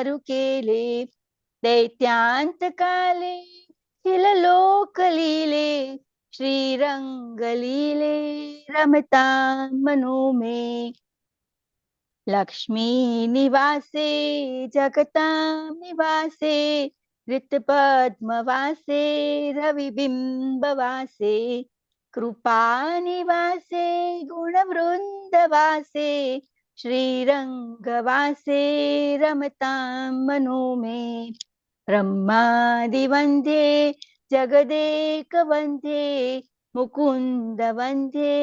केले दैत्यांतकाले खिललोकलीले श्रीरंगलीले रमता मनो में लक्ष्मी निवासे जगतां निवासे ऋतपद्मवासे रविबिम्बवासे कृपा निवासे गुणवृंदवासे श्रीरंगवासे रमतां मनो मे ब्रह्मादिवन्दे जगदेकवन्दे मुकुन्द वन्दे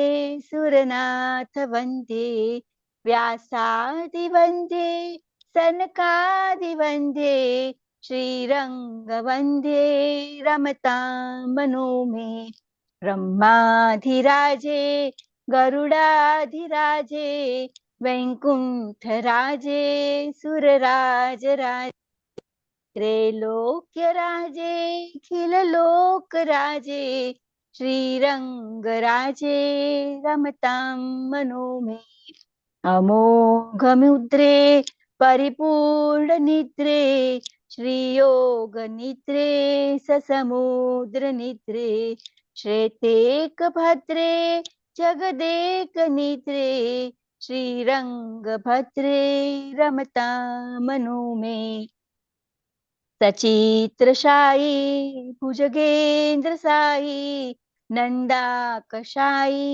सुरनाथ वन्दे व्यासादिवन्दे सनकादिवन्दे श्रीरङ्गवन्दे रमतां मनो मे ब्रह्माधिराजे गरुडाधिराजे वैकुण्ठराजे सुरराजराजे त्रैलोक्यराजे खिललोकराजे श्रीरङ्गराजे रमतां मनो मे अमोघमुद्रे परिपूर्णनिद्रे श्रीयोगनिद्रे ससमुद्रनिद्रे श्वेतेकभद्रे जगदेकनिद्रे श्रीरङ्गभद्रे रमतां मनो मे सचित्रशायी भुजगेन्द्रसायी नन्दाकशायी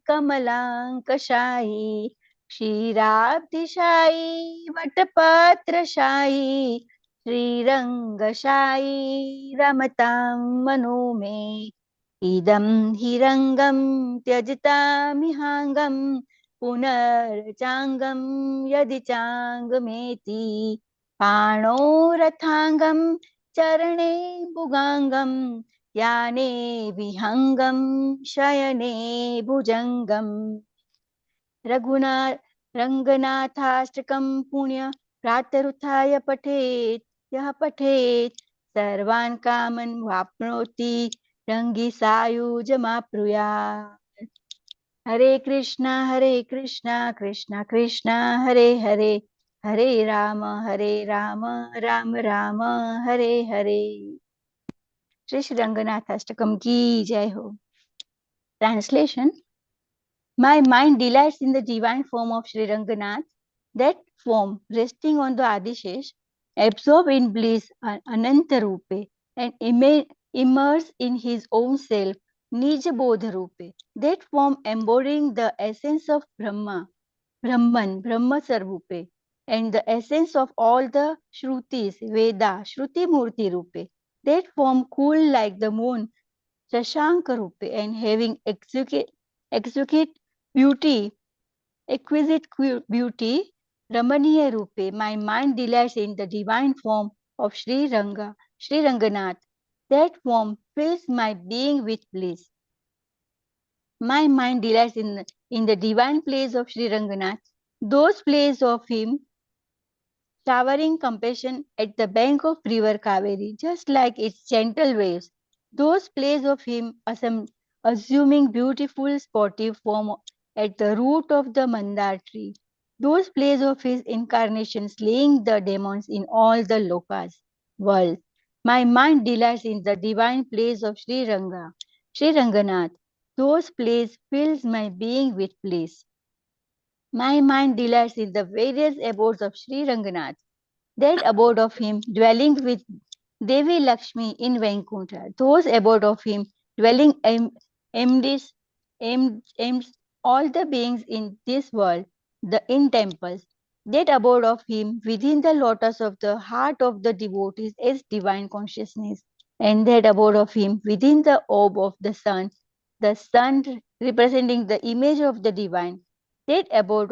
कमलाङ्कशायी क्षीराब्धिशायी वटपत्रशायी श्रीरङ्गशायी रमतां मनो मे इदं हिरङ्गं त्यजतामिहाङ्गं पुनर्चाङ्गं यदि चाङ्गमेति पाणौ रथाङ्गं चरणे भुगाङ्गं याने विहङ्गं शयने भुजङ्गम् रङ्गनाथाष्टकं पुण्य प्रातरुत्थाय पठेत् यः पठेत् सर्वान् कामान् वाप्नोति रङ्गिसायुजमाप्नुयात् हरे कृष्णा कृष्णा कृष्णा हरे हरे हरे राम राम राम हरे हरे। श्री श्री रंगनाथ अष्टकम की जय हो। Translation: My mind delights in the divine form of Sri Ranganath, that form resting on the Adishesh, absorbed in bliss Ananta Rupe, and immersed in his own self, Nija Bodha Rupe, that form embodying the essence of Brahman, Brahma Sarvupe, and the essence of all the Shrutis, Veda, Shruti Murti Rupe, that form cool like the moon, Shashanka Rupe, and having exquisite beauty, beauty, Ramaniya Rupe, my mind delights in the divine form of Sri Ranganath. That form fills my being with bliss. My mind delights in the divine place of Sri Ranganath, those plays of him showering compassion at the bank of river Kaveri, just like its gentle waves. Those plays of him assuming beautiful sportive form at the root of the mandar tree. Those plays of his incarnation slaying the demons in all the lokas, worlds. My mind delights in the divine plays of Sri Ranganath. Those plays fills my being with bliss. My mind delights in the various abodes of Sri Ranganath, that abode of him dwelling with Devi Lakshmi in Vaikuntha, those abode of him dwelling amidst all the beings in this world, in temples, that abode of him within the lotus of the heart of the devotees is divine consciousness, and that abode of him within the orb of the sun representing the image of the divine, that abode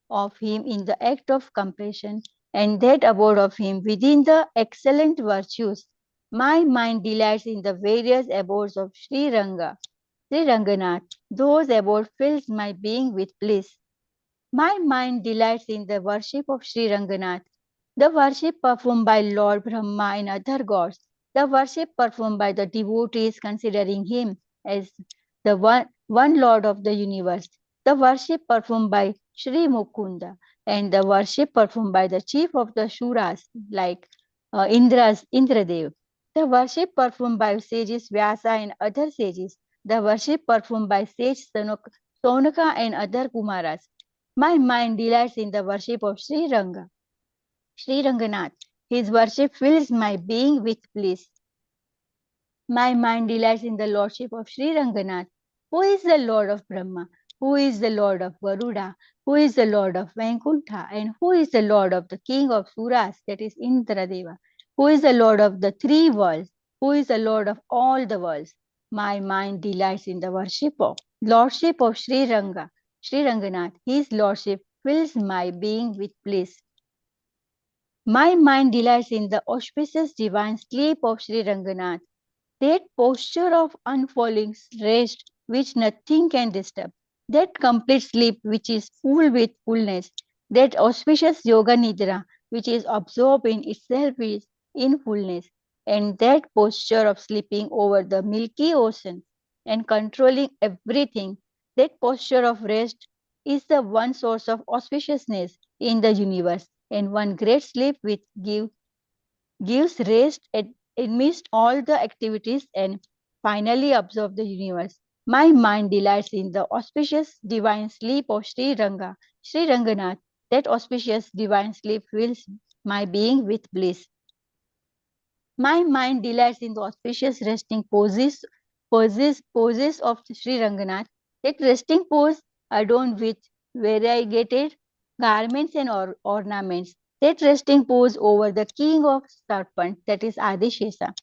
of him in the act of compassion, and that abode of him within the excellent virtues. My mind delights in the various abodes of Sri Ranganath. Those abodes fills my being with bliss. My mind delights in the worship of Sri Ranganath, the worship performed by Lord Brahma and other gods, the worship performed by the devotees considering him as the one Lord of the universe, the worship performed by Sri Mukunda, and the worship performed by the chief of the Shuras like Indradev. The worship performed by sages Vyasa and other sages. The worship performed by sage Sonaka and other Kumaras. My mind delights in the worship of Sri Ranga, Sri Ranganath. His worship fills my being with bliss. My mind delights in the lordship of Sri Ranganath, who is the Lord of Brahma, who is the Lord of Garuda, who is the Lord of Vaikuntha, and who is the Lord of the King of Suras, that is Indradeva, who is the Lord of the three worlds, who is the Lord of all the worlds. My mind delights in the worship of Lordship of Sri Ranga, Sri Ranganath. His Lordship fills my being with bliss. My mind delights in the auspicious divine sleep of Sri Ranganath, that posture of unfalling rest which nothing can disturb, that complete sleep which is full with fullness, that auspicious yoga nidra which is absorbed in itself is in fullness, and that posture of sleeping over the milky ocean and controlling everything, that posture of rest is the one source of auspiciousness in the universe, and one great sleep which gives rest amidst all the activities and finally absorb the universe. My mind delights in the auspicious divine sleep of Sri Ranga, Sri Ranganath. That auspicious divine sleep fills my being with bliss. My mind delights in the auspicious resting poses of Sri Ranganath. That resting pose adorned with variegated garments and ornaments. That resting pose over the king of serpent, that is Adishesa.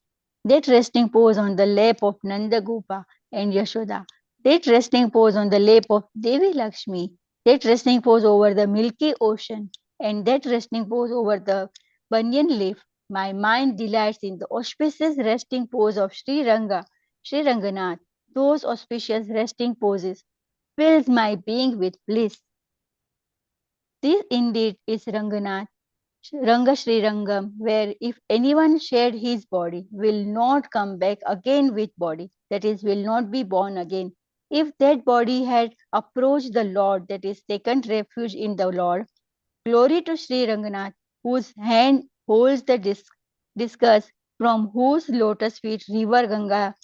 That resting pose on the lap of Nanda Gopa and Yashoda. That resting pose on the lap of Devi Lakshmi. That resting pose over the milky ocean. And that resting pose over the banyan leaf. My mind delights in the auspicious resting pose of Sri Ranga, Sri Ranganath. Those auspicious resting poses fills my being with bliss. This indeed is Ranganath, Ranga Sri Rangam, where if anyone shed his body, will not come back again with body, that is, will not be born again. If that body had approached the Lord, that is, taken refuge in the Lord, glory to Sri Ranganath, whose hand holds the discus, from whose lotus feet river Ganga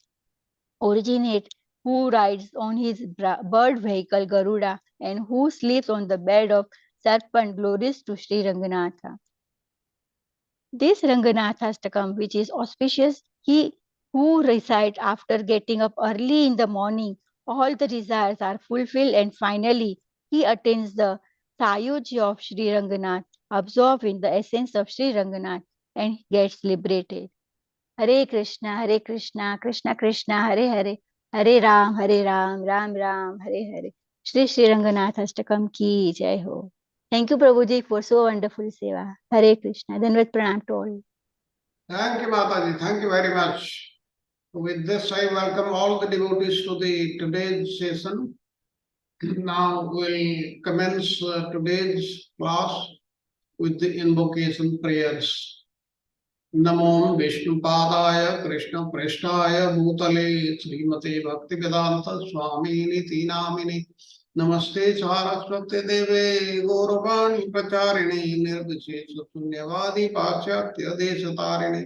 originate, who rides on his bird vehicle Garuda, and who sleeps on the bed of serpent. Glories to Sri Ranganatha. This Ranganathastakam, which is auspicious, he who recites after getting up early in the morning, all the desires are fulfilled, and finally he attains the Sayuj of Sri Ranganath, absorbed in the essence of Sri Ranganath, and gets liberated. Hare Krishna, Krishna Krishna, Hare Hare, Hare Ram, Ram Ram, Hare Hare. Shri Shri Ranganatha ki jai ho. Thank you, Prabhuji, for so wonderful seva. Hare Krishna. Danvat pranam to all. Thank you, Mataji. Thank you very much. With this, I welcome all the devotees to the today's session. Now we'll commence today's class with the invocation prayers. नमो विष्णुपादाय कृष्णप्रेष्ठाय भूतले श्रीमते भक्तिवेदांत स्वामिनिति नामिने नमस्ते सारस्वते देवे गौरवाणी प्रचारिणे निर्विशेष शून्यवादी पाश्चात्य देशतारिणे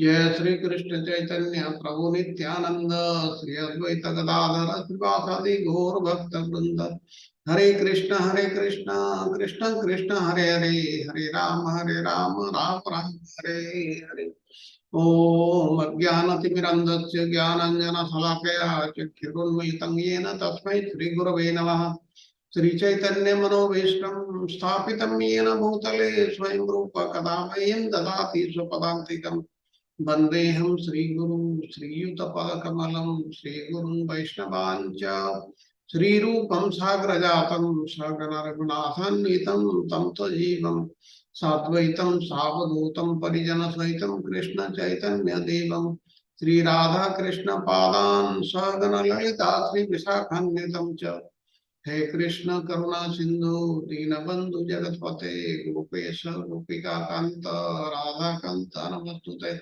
जय श्री कृष्ण चैतन्य प्रभु नित्यानंद श्री अद्वैत गदाधर श्रीवासादि गौर भक्त वृंद हरे कृष्ण कृष्ण कृष्ण हरे हरे हरे राम राम राम हरे हरे ओम अज्ञानतिमिरन्धस्य ज्ञानाञ्जनशलाकया चक्षुरुन्मिलितं येन तस्मै श्रीगुरवे नमः श्रीचैतन्यमनोभीष्टं स्थापितं येन भूतले स्वयं रूप कदा मह्यं ददाति स्वपदान्तिकम् वन्देऽहं श्रीगुरुं श्रीयुतपदकमलं श्रीगुरुं वैष्णवाञ्च श्रीरूपं साग्रजातं सगण रघुनाथान्वितं तं त्वजीवं साद्वैतं सावधूतं परिजनसहितं कृष्ण चैतन्य देवं श्री राधा कृष्ण पादान् सगण ललिता श्री विशाखान्वितं च हे कृष्ण करुणा सिंधु दीनबंधु जगतपते गोपेश गोपिका कांत राधा कांत नमस्तुते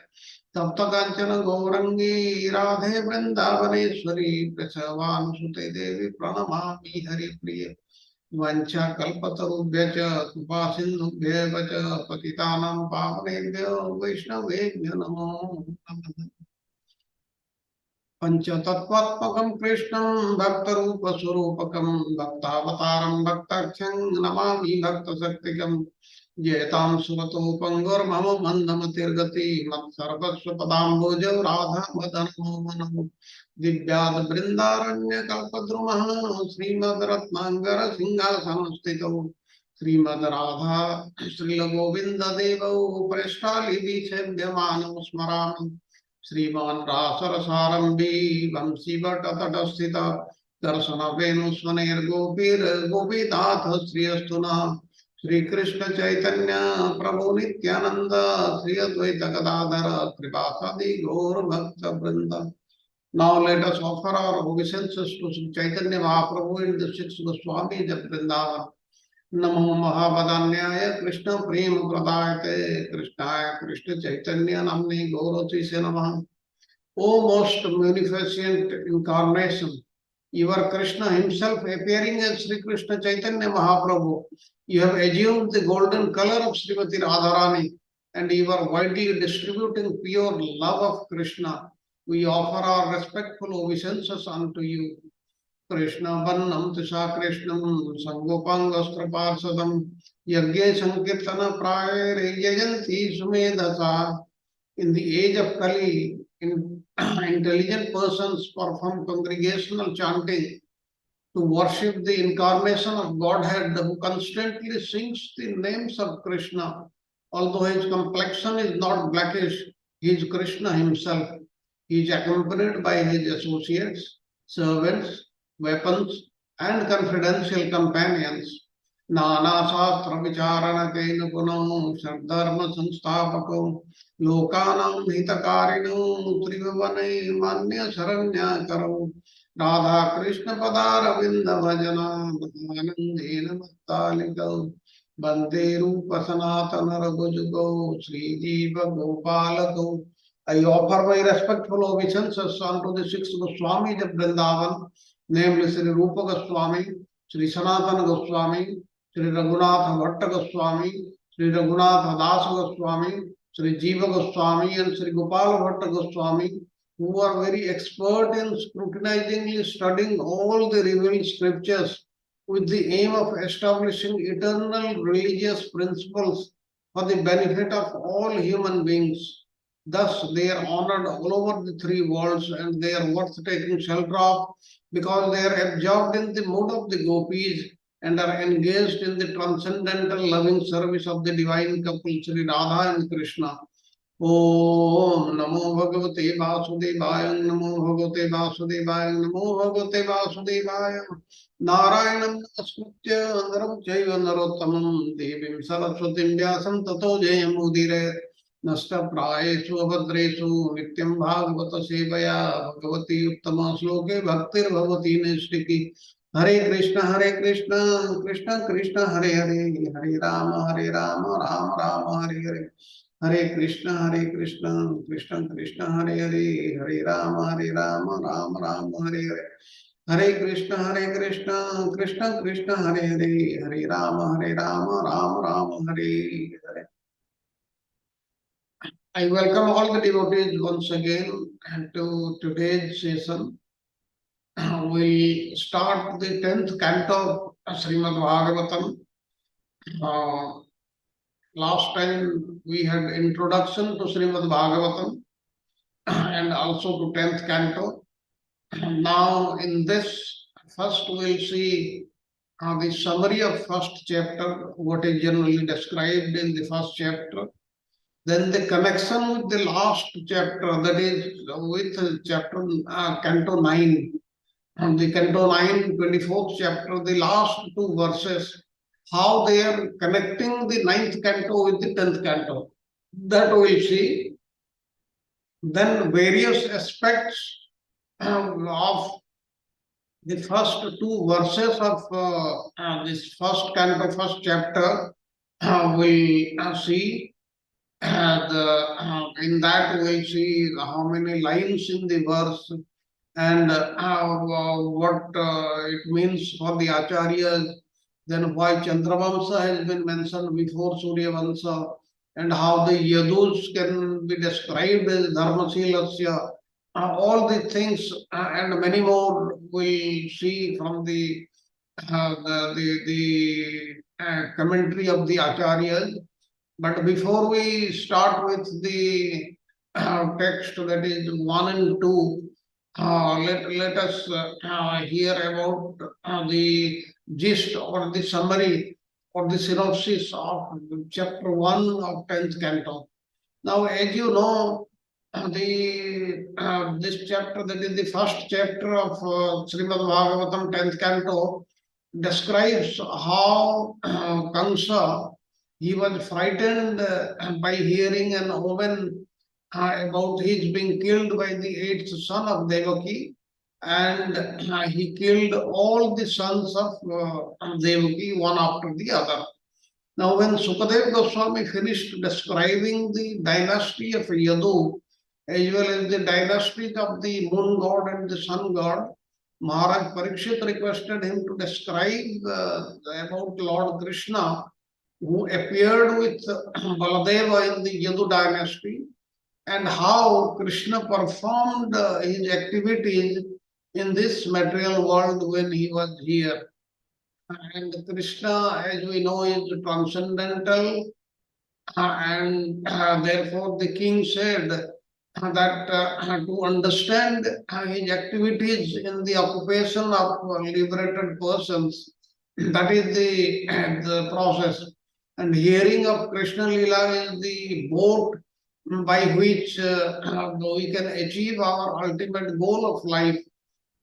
तप्त कांचन गौरंगी राधे वृंदावनेश्वरी प्रसवानुसुते देवी प्रणमामि हरिप्रिय Vancha kalpatarubhya cha कृपा सिन्धुभ्येव च पतितानां पावनेभ्यो वैष्णवेभ्यो नमो नमः। पंचतत्त्वात्मकं कृष्णं भक्तरूपस्वरूपकं भक्तावतारं भक्ताख्यं नमामि भक्तशक्तिकं जयतां सुरतो पंगुर्मम मन्दमतिर्गति मत्सर्वस्व पदाम्बुजौ राधा मदनो मनो दिव्याद बृन्दारण्य कल्पद्रुमः श्रीमद् रत्नांगर सिंहासनस्थितौ श्रीमद् राधा श्रीलगोविन्द देवौ प्रेष्ठालिभिषेव्यमानौ स्मरामि श्रीमान रासरसारंभी वंशीवटतटस्थित दर्शन वेणुस्वनैर्गोपीर् गोपीनाथ श्रियस्तुना श्री कृष्ण चैतन्य प्रभु नित्यानंद श्री अद्वैत गदाधर कृपासादि गौर भक्त वृंद. Now let us offer our obeisances to Sri Chaitanya Mahaprabhu in the six Goswamis of Vrindavan. नमो महावदान्याय कृष्ण प्रेम प्रदायते कृष्णाय कृष्ण चैतन्य नामने गौरति से नमः. O most munificent incarnation, you are Krishna himself appearing as Sri Krishna Chaitanya Mahaprabhu. You have assumed the golden color of Srimati Radharani and you are widely distributing pure love of Krishna. We offer our respectful obeisances unto you. Krishna Vannam tussah कृष्णम संगोपांगस्त्रपार्षदम यज्ञे संकीर्तन प्रायैर्यजन्ति सुमेधसा. In the age of Kali, intelligent persons perform congregational chanting to worship the incarnation of Godhead who constantly sings the names of Krishna. Although his complexion is not blackish, he is Krishna himself. He is accompanied by his associates, servants, weapons, and confidential companions. Nana Shastra Vicharana Kaina Puno Shardharma Sanstapako Lokanam Hitakarino Trivavane Manya Saranya Karo Radha Krishna Padaravinda Bhajana Anandena Mattalikau Bande Rupa Sanatana Raghujugo Sri Jiva Gopalako. I offer my respectful obeisances unto the six Goswamis of Vrindavan, namely Sri Rupa Goswami, Sri Sanatana Goswami, Sri Raghunath Bhatta Goswami, Sri Raghunath Das Goswami, Sri Jiva Goswami, and Sri Gopal Bhatta Goswami, who are very expert in scrutinizingly studying all the revealed scriptures with the aim of establishing eternal religious principles for the benefit of all human beings. Thus, they are honored all over the three worlds and they are worth taking shelter of because they are absorbed in the mood of the gopis and are engaged in the transcendental loving service of the divine couple Sri Radha and Krishna. ओम नमो भगवते वासुदेवाय नमो भगवते वासुदेवाय नमो भगवते वासुदेवाय नारायणं नमस्कृत्य नरं चैव नरोत्तमं देवीं सरस्वतीं व्यासं ततो जयमुदीरये. नष्टप्रायेषु अभद्रेषु नित्यं भागवत सेवया भगवती उत्तम श्लोके भक्तिर्भवती नैष्टिकी. हरे कृष्ण कृष्ण कृष्ण हरे हरे हरे राम राम राम हरे हरे. हरे कृष्ण कृष्ण कृष्ण हरे हरे हरे राम राम राम हरे हरे. हरे Krishna Krishna Krishna Hare Hare Hare Ram Ram Ram Hare Hare. I welcome all the devotees once again to today's session. We start the 10th canto of Srimad Bhagavatam. Last time we had introduction to Srimad Bhagavatam and also to 10th canto. Now in this, first we'll see the summary of first chapter, what is generally described in the first chapter. Then the connection with the last chapter, that is with chapter canto 9. And the canto 9, 24th chapter, the last two verses, how they are connecting the 9th canto with the 10th canto. That we'll see. Then various aspects of the first two verses of this first canto, first chapter, we see. In that we'll see how many lines in the verse and what it means for the acharyas, then why Chandravamsa has been mentioned before Suryavansa, and how the Yadus can be described as Dharmasilasya. All these things and many more we'll see from the commentary of the Acharyas. But before we start with the text, that is 1 and 2, let us hear about the gist or the summary or the synopsis of chapter 1 of 10th canto. Now, as you know, the this chapter, that is the first chapter of Srimad Bhagavatam 10th canto, describes how Kamsa, he was frightened by hearing an omen about his being killed by the eighth son of Devaki, and he killed all the sons of Devaki one after the other. Now, when Sukadeva Goswami finished describing the dynasty of Yadu, as well as the dynasties of the moon god and the sun god, Maharaj Parikshit requested him to describe about Lord Krishna, who appeared with Baladeva in the Yadu dynasty, and how Krishna performed his activities in this material world when he was here. And Krishna, as we know, is transcendental, and therefore the king said that to understand his activities in the occupation of liberated persons, that is the process. And hearing of Krishna Lila is the boat by which we can achieve our ultimate goal of life.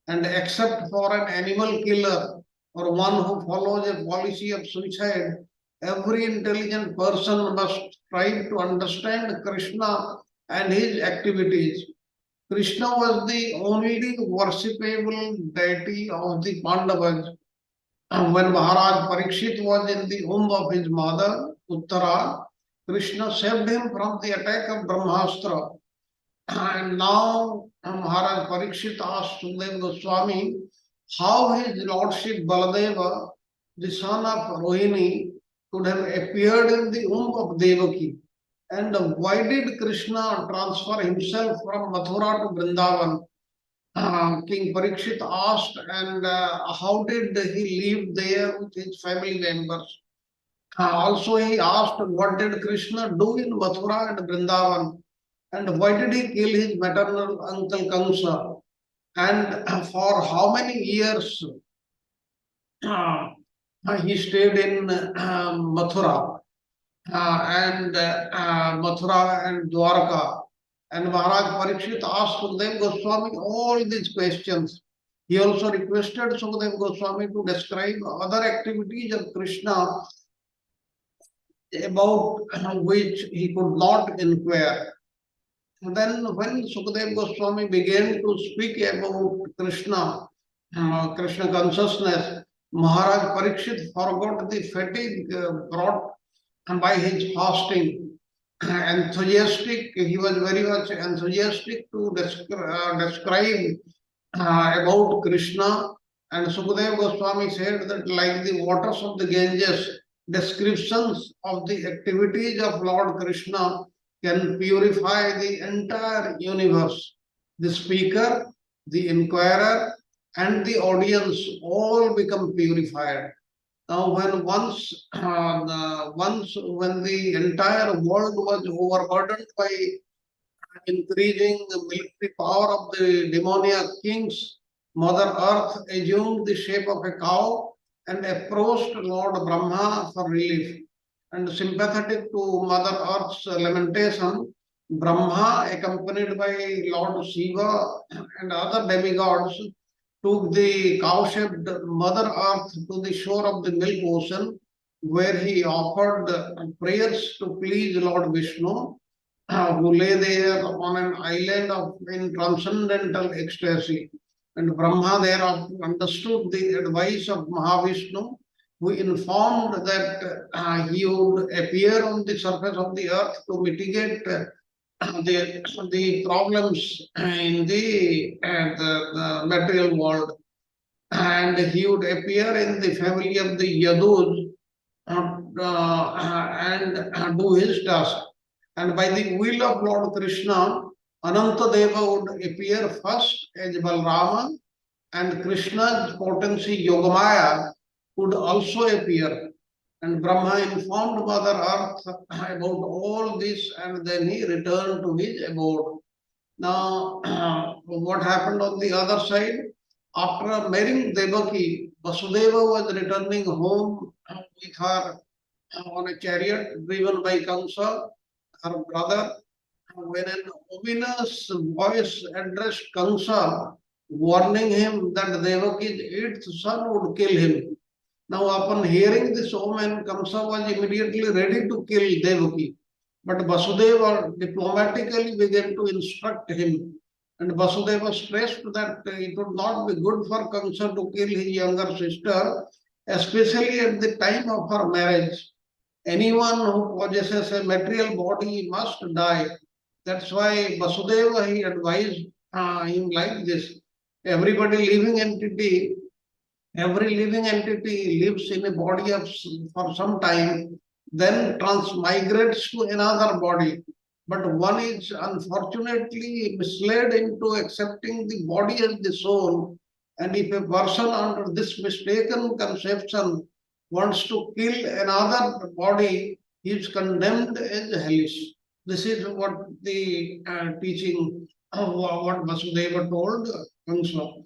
And except for an animal killer or one who follows a policy of suicide, every intelligent person must strive to understand Krishna and his activities. Krishna was the only worshipable deity of the Pandavas. When Maharaj Parikshit was in the womb of his mother, Uttara, Krishna saved him from the attack of Brahmastra. And now Maharaj Parikshit asked Sukadeva Goswami how his lordship Baladeva, the son of Rohini, could have appeared in the womb of Devaki. And why did Krishna transfer himself from Mathura to Vrindavan? King Parikshit asked, and how did he live there with his family members? Also, he asked, what did Krishna do in Mathura and Vrindavan? And why did he kill his maternal uncle Kamsa? And for how many years uh, he stayed in Mathura and Mathura and Dwarka? And Maharaj Parikshit asked Sukadeva Goswami all these questions. He also requested Sukadeva Goswami to describe other activities of Krishna about which he could not inquire. Then when Sukadeva Goswami began to speak about Krishna, Krishna consciousness, Maharaj Parikshit forgot the fatigue brought by his fasting. Enthusiastic, he was very much enthusiastic to describe about Krishna. And Sukadeva Goswami said that like the waters of the Ganges, descriptions of the activities of Lord Krishna can purify the entire universe. The speaker, the inquirer, and the audience all become purified. Now, once when the entire world was overburdened by increasing the military power of the demoniac kings, Mother Earth assumed the shape of a cow and approached Lord Brahma for relief. And sympathetic to Mother Earth's lamentation, Brahma, accompanied by Lord Shiva and other demigods, took the cow-shaped Mother Earth to the shore of the Milk Ocean, where he offered prayers to please Lord Vishnu, who lay there on an island of in transcendental ecstasy. And Brahma thereafter understood the advice of Mahavishnu, who informed that he would appear on the surface of the earth to mitigate the problems in the material world. and he would appear in the family of the Yadus and do his task. And by the will of Lord Krishna, Anantadeva would appear first as Balrama, and Krishna's potency Yogamaya would also appear. And Brahma informed Mother Earth about all this, and then he returned to his abode. Now, what happened on the other side? After marrying Devaki, Vasudeva was returning home with her on a chariot driven by Kamsa, her brother, when an ominous voice addressed Kamsa, warning him that Devaki's eighth son would kill him. Now, upon hearing this omen, Kamsa was immediately ready to kill Devaki. But Vasudeva diplomatically began to instruct him. And Vasudeva stressed that it would not be good for Kamsa to kill his younger sister, especially at the time of her marriage. Anyone who possesses a material body must die. That's why Vasudeva he advised him like this. Everybody living entity Every living entity lives in a body for some time, then transmigrates to another body. But one is unfortunately misled into accepting the body as the soul. And if a person under this mistaken conception wants to kill another body, he is condemned as hellish. This is what the teaching of what Vasudeva told Kamsa.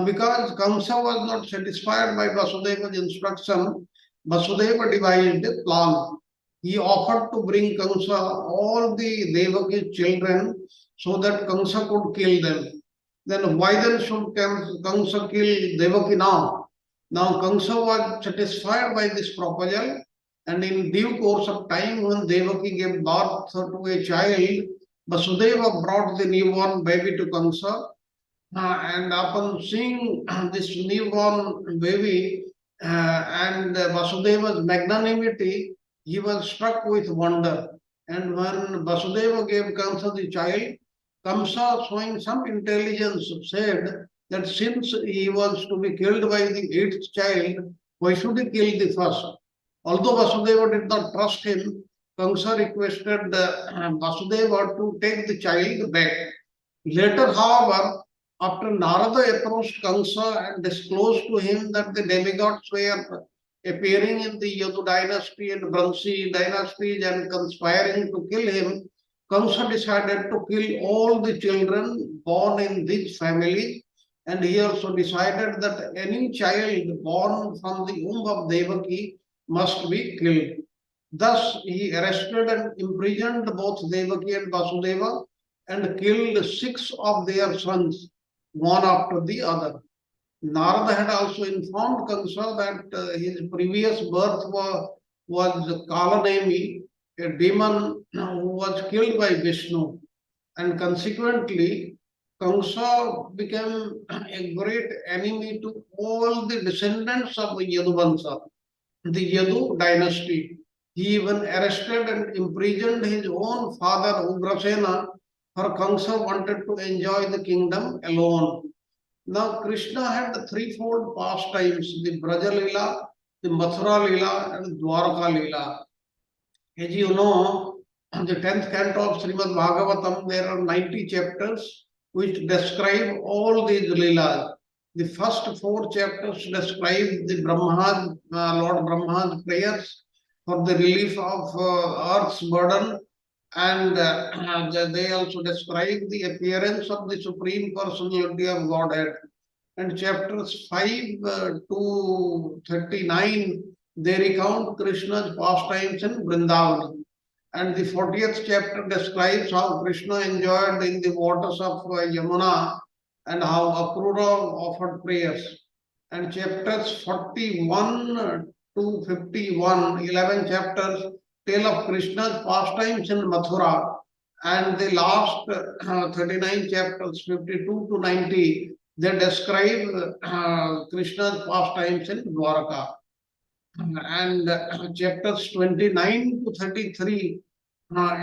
Because Kamsa was not satisfied by Vasudeva's instruction, Vasudeva devised a plan. He offered to bring Kamsa all the Devaki's children so that Kamsa could kill them. Then why then should Kamsa kill Devaki now? Now Kamsa was satisfied by this proposal, and in due course of time when Devaki gave birth to a child, Vasudeva brought the newborn baby to Kamsa, and upon seeing this newborn baby and Vasudeva's magnanimity, he was struck with wonder. And when Vasudeva gave Kamsa the child, Kamsa, showing some intelligence, said that since he was to be killed by the eighth child, why should he kill the first? Although Vasudeva did not trust him, Kamsa requested Vasudeva to take the child back. Later, however, after Narada approached Kamsa and disclosed to him that the demigods were appearing in the Yadu dynasty and Vamsi dynasties and conspiring to kill him, Kamsa decided to kill all the children born in this family, and he also decided that any child born from the womb of Devaki must be killed. Thus, he arrested and imprisoned both Devaki and Vasudeva and killed six of their sons, one after the other. Narada had also informed Kamsa that his previous birth was Kalanemi, a demon who was killed by Vishnu. And consequently, Kamsa became a great enemy to all the descendants of the Yadu the Yadu dynasty. He even arrested and imprisoned his own father Ugrasena, for Kamsa wanted to enjoy the kingdom alone. Now Krishna had threefold pastimes, the Braja Lila, the Mathura Lila, and Dwarka Lila. As you know, the 10th canto of Srimad Bhagavatam, there are 90 chapters which describe all these Leelas. The first four chapters describe the Lord Brahma's prayers for the relief of earth's burden, and they also describe the appearance of the Supreme Personality of Godhead. And chapters 5 to 39, they recount Krishna's pastimes in Vrindavan. And the 40th chapter describes how Krishna enjoyed in the waters of Yamuna and how Akrura offered prayers. And chapters 41 to 51, 11 chapters, tell of Krishna's pastimes in Mathura. And the last 39 chapters, 52 to 90, they describe Krishna's pastimes in Dwaraka. And chapters 29 to 33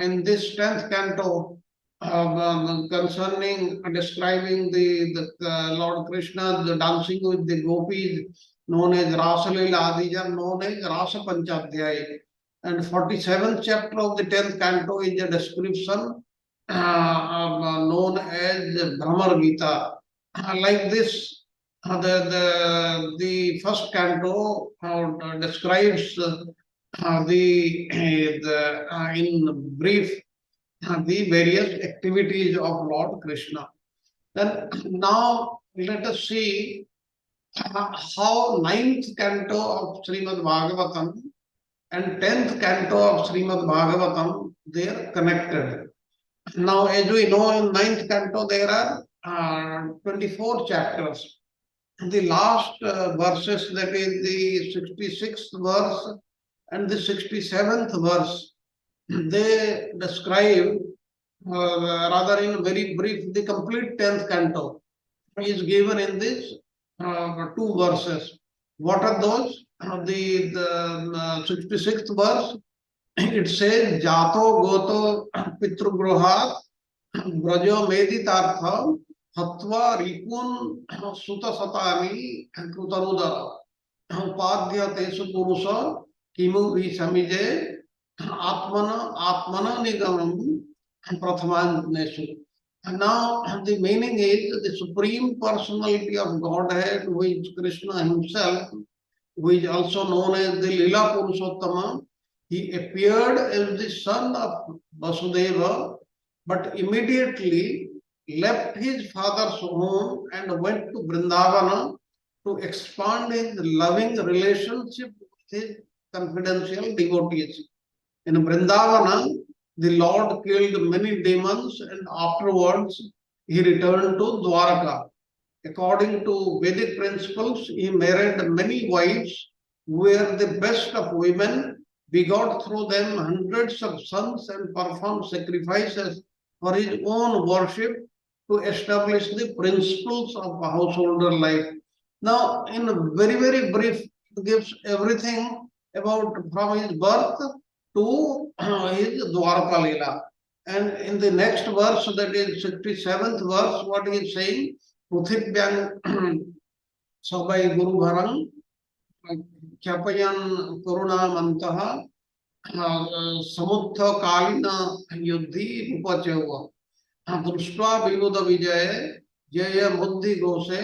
in this 10th canto concerning describing the Lord Krishna the dancing with the gopis, known as Rasa Leela. These are known as Rasa Panchadhyaya. And 47th chapter of the 10th canto is a description known as Brahmar Gita. Like this, the first canto describes in brief the various activities of Lord Krishna. Then now let us see how ninth canto of Srimad Bhagavatam and 10th canto of Srimad Bhagavatam, they are connected. Now, as we know, in ninth canto there are 24 chapters. The last verses, that is the 66th verse and the 67th verse, they describe, rather in very brief, the complete 10th canto is given in these two verses. What are those? The 66th verse, it says, Jato Goto Pitrugruhat Brajo Meditartha Hatva Ripun Suta Satani Krutarudara Upadhya Tesu Purusa Kimu Visamije Atmana Nigamam Prathaman. And now the meaning is the Supreme Personality of Godhead, who is Krishna himself, who is also known as the Lila Purushottama. He appeared as the son of Vasudeva, but immediately left his father's home and went to Vrindavana to expand his loving relationship with his confidential devotees. In Vrindavana, the Lord killed many demons and afterwards he returned to Dwaraka. According to Vedic principles, he married many wives who were the best of women, begot through them hundreds of sons, and performed sacrifices for his own worship to establish the principles of householder life. Now, in very, very brief, it gives everything about from his birth to his Dwarka Leela. And in the next verse, that is 67th verse, what he is saying, Puthibhyang Sabai Guru Bharang Kyapayan Karunamantaha Samutha Kalina Yuddhi Upacheva Drushva Vivuda Vijaya Jaya Buddhi Gose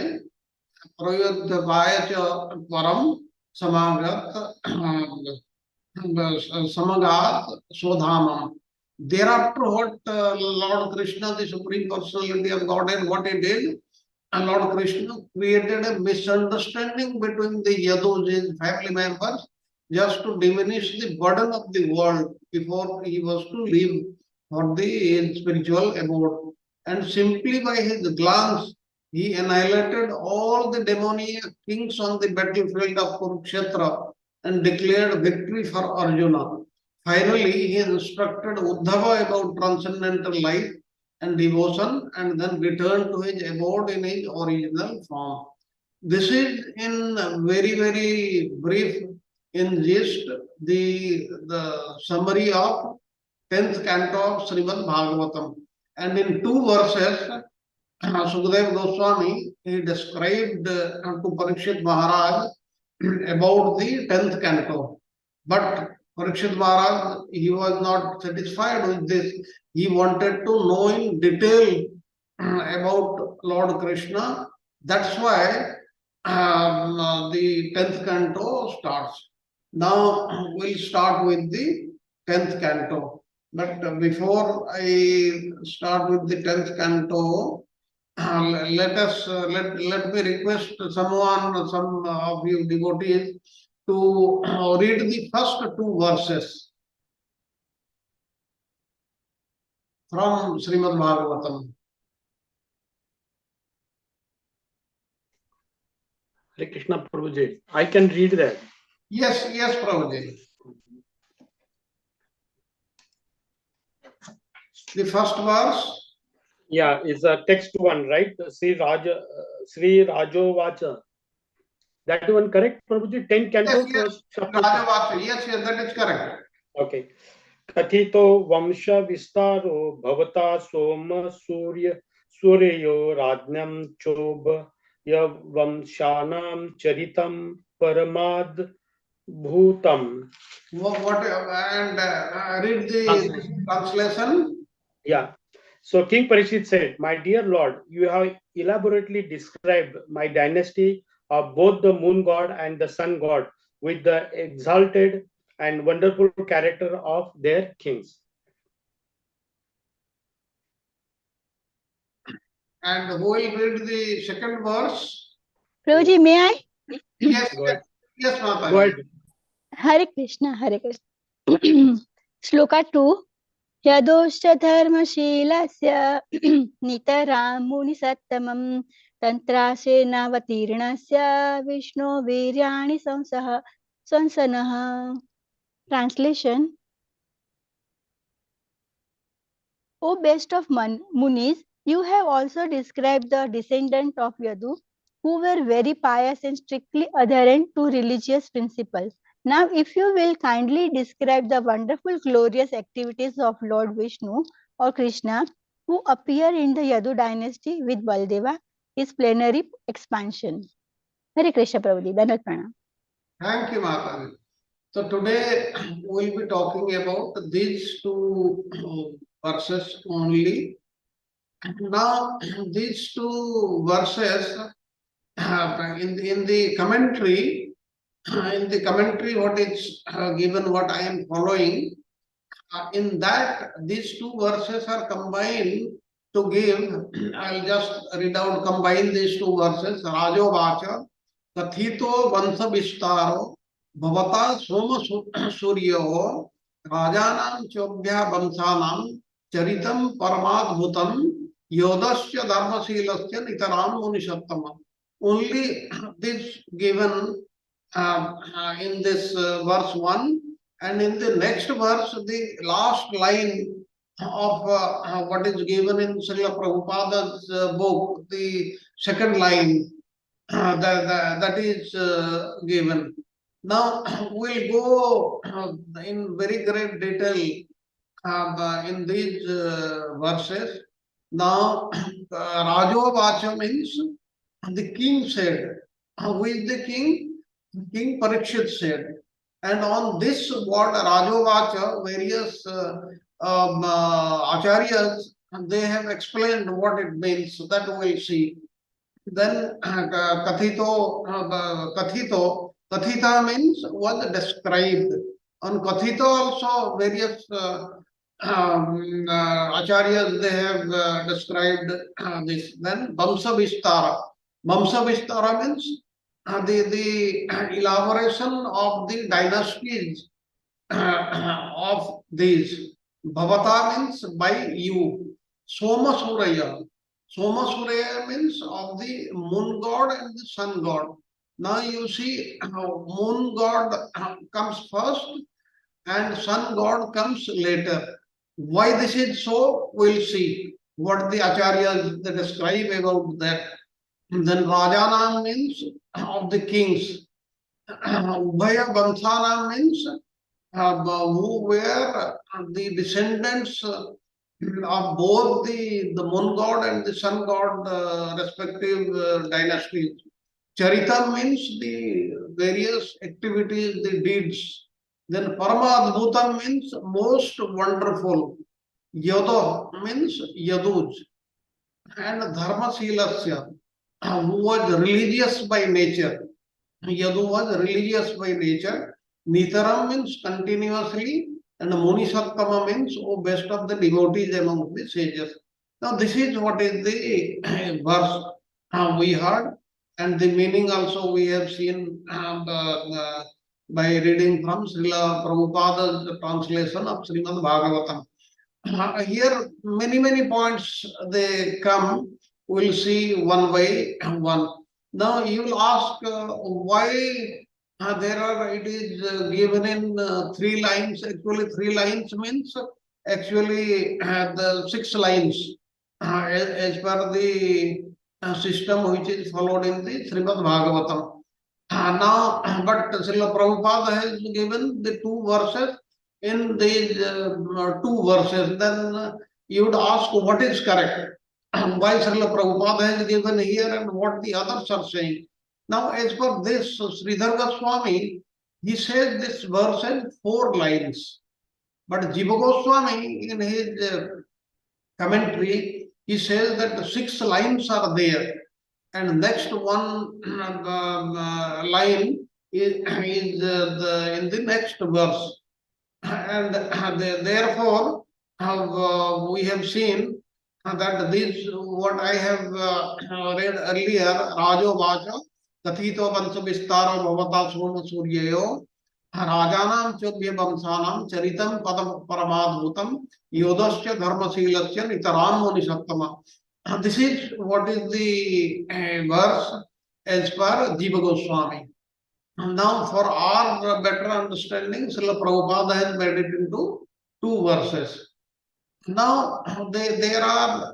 Prayodhavaya Param Samagat Samagat Sodhamam. Thereafter, what Lord Krishna, the Supreme Personality of Godhead, what he did, and Lord Krishna created a misunderstanding between the Yadus, his family members, just to diminish the burden of the world before he was to leave for the spiritual abode. And simply by his glance, he annihilated all the demoniac kings on the battlefield of Kurukshetra and declared victory for Arjuna. Finally, he instructed Uddhava about transcendental life and devotion and then returned to his abode in his original form. This is in very, very brief in gist the summary of 10th canto of Srimad Bhagavatam. And in two verses, Sukadeva Goswami, he described to Parikshit Maharaj about the 10th canto. But Parikshit Maharaj, he was not satisfied with this. He wanted to know in detail about Lord Krishna. That's why the 10th canto starts. Now we'll start with the 10th canto. But before I start with the 10th canto, let me request someone, some of you devotees, to read the first two verses from Srimad Bhagavatam. Hare Krishna Prabhuji, I can read that. Yes, Prabhuji. The first verse. Yeah, is a text one, right? Sri Rajovacha. That one correct, Prabhuji? 10 canto Yes, first chapter. Rajavacha. Yes, that is correct. Okay. कथितो वंश विस्तारो भवता सोम सूर्यो राज्ञं चोभ वंशानां चरितं परमाद् भूतम्. What and read the translation. Yeah. So King Parikshit said, "My dear Lord, you have elaborately described my dynasty of both the moon god and the sun god with the exalted and wonderful character of their kings." And who will read the second verse? Prabhuji, may I? Yes, Go ahead. yes, Go Mataji. ahead. Hare Krishna, Hare Krishna. Shloka 2. यदोश्च धर्मशीलस्य नितरां मुनिसत्तमं तन्त्रासेनावतीर्णस्य विष्णो वीर्याणि संसनः. Translation. O best of Munis, you have also described the descendant of Yadu, who were very pious and strictly adherent to religious principles. Now, if you will kindly describe the wonderful, glorious activities of Lord Vishnu or Krishna, who appear in the Yadu dynasty with Baldeva, his plenary expansion. Hare Krishna Prabhuji, Dandavat Pranam. Thank you, Mataji. So today we'll be talking about these two verses only. Now, these two verses in the commentary, what is given, what I am following, in that these two verses are combined to give. I'll just read out, combine these two verses. Rajo Vacha, Kathito Vansa Vistaro, Bhavata Soma Suryo, Rajanam Chobhya Vansanam, Charitam Paramadbhutam, Yodasya Dharmasilasya Nitaram Munishattama. Only this given in this verse 1, and in the next verse, the last line of what is given in Srila Prabhupada's book, the second line, that is given. Now, we'll go in very great detail in these verses. Now, Rajo Vacha means the king said. Who is the king? King Parikshit said. And on this word Rajo Vacha, various acharyas, they have explained what it means. So that we'll see. Then Kathita means was described. On Kathita also various acharyas, they have described this. Then Vamsa Vistara. Vamsa Vistara means the elaboration of the dynasties of these. Bhavata means by you. Soma Suraya. Soma Suraya means of the moon god and the sun god. Now you see moon god comes first and sun god comes later. Why this is so, we'll see. What the acharyas they describe about that. Then Rajana means of the kings. Ubhaya Banthana means who were the descendants of both the moon god and the sun god respective dynasties. Charita means the various activities, the deeds. Then Paramadbhutam means most wonderful. Yado means Yaduj. And Dharmasilasya, who was religious by nature. Yadu was religious by nature. Nitaram means continuously, and Munishattama means best of the devotees among the sages. Now, this is what is the verse we heard, and the meaning also we have seen by reading from Srila Prabhupada's translation of Srimad Bhagavatam. Here, many points they come. We'll see one by one. Now you will ask why it is given in 3 lines. Actually, 3 lines means actually the 6 lines as per the system which is followed in the Srimad Bhagavatam. Now, but Srila Prabhupada has given the 2 verses in these two verses, then you would ask what is correct. Why Srila Prabhupada has given here and what the others are saying. Now, as per this, Sridhar Goswami, he says this verse in 4 lines. But Jiva Goswami, in his commentary, he says that 6 lines are there. And next one line is in the next verse. And therefore, we have seen that this, what I have read earlier, Rajo Vacha, Kathito Vansa Vistaro Bhavata Soma Suryayo, Rajanam Chodhya Vamsanam, Charitam Padam Paramadhutam, Yodasya Dharmasilasya Nitaram Munishattama. This is what is the verse as per Jiva Goswami. Now, for our better understanding, Srila Prabhupada has made it into 2 verses. Now, there are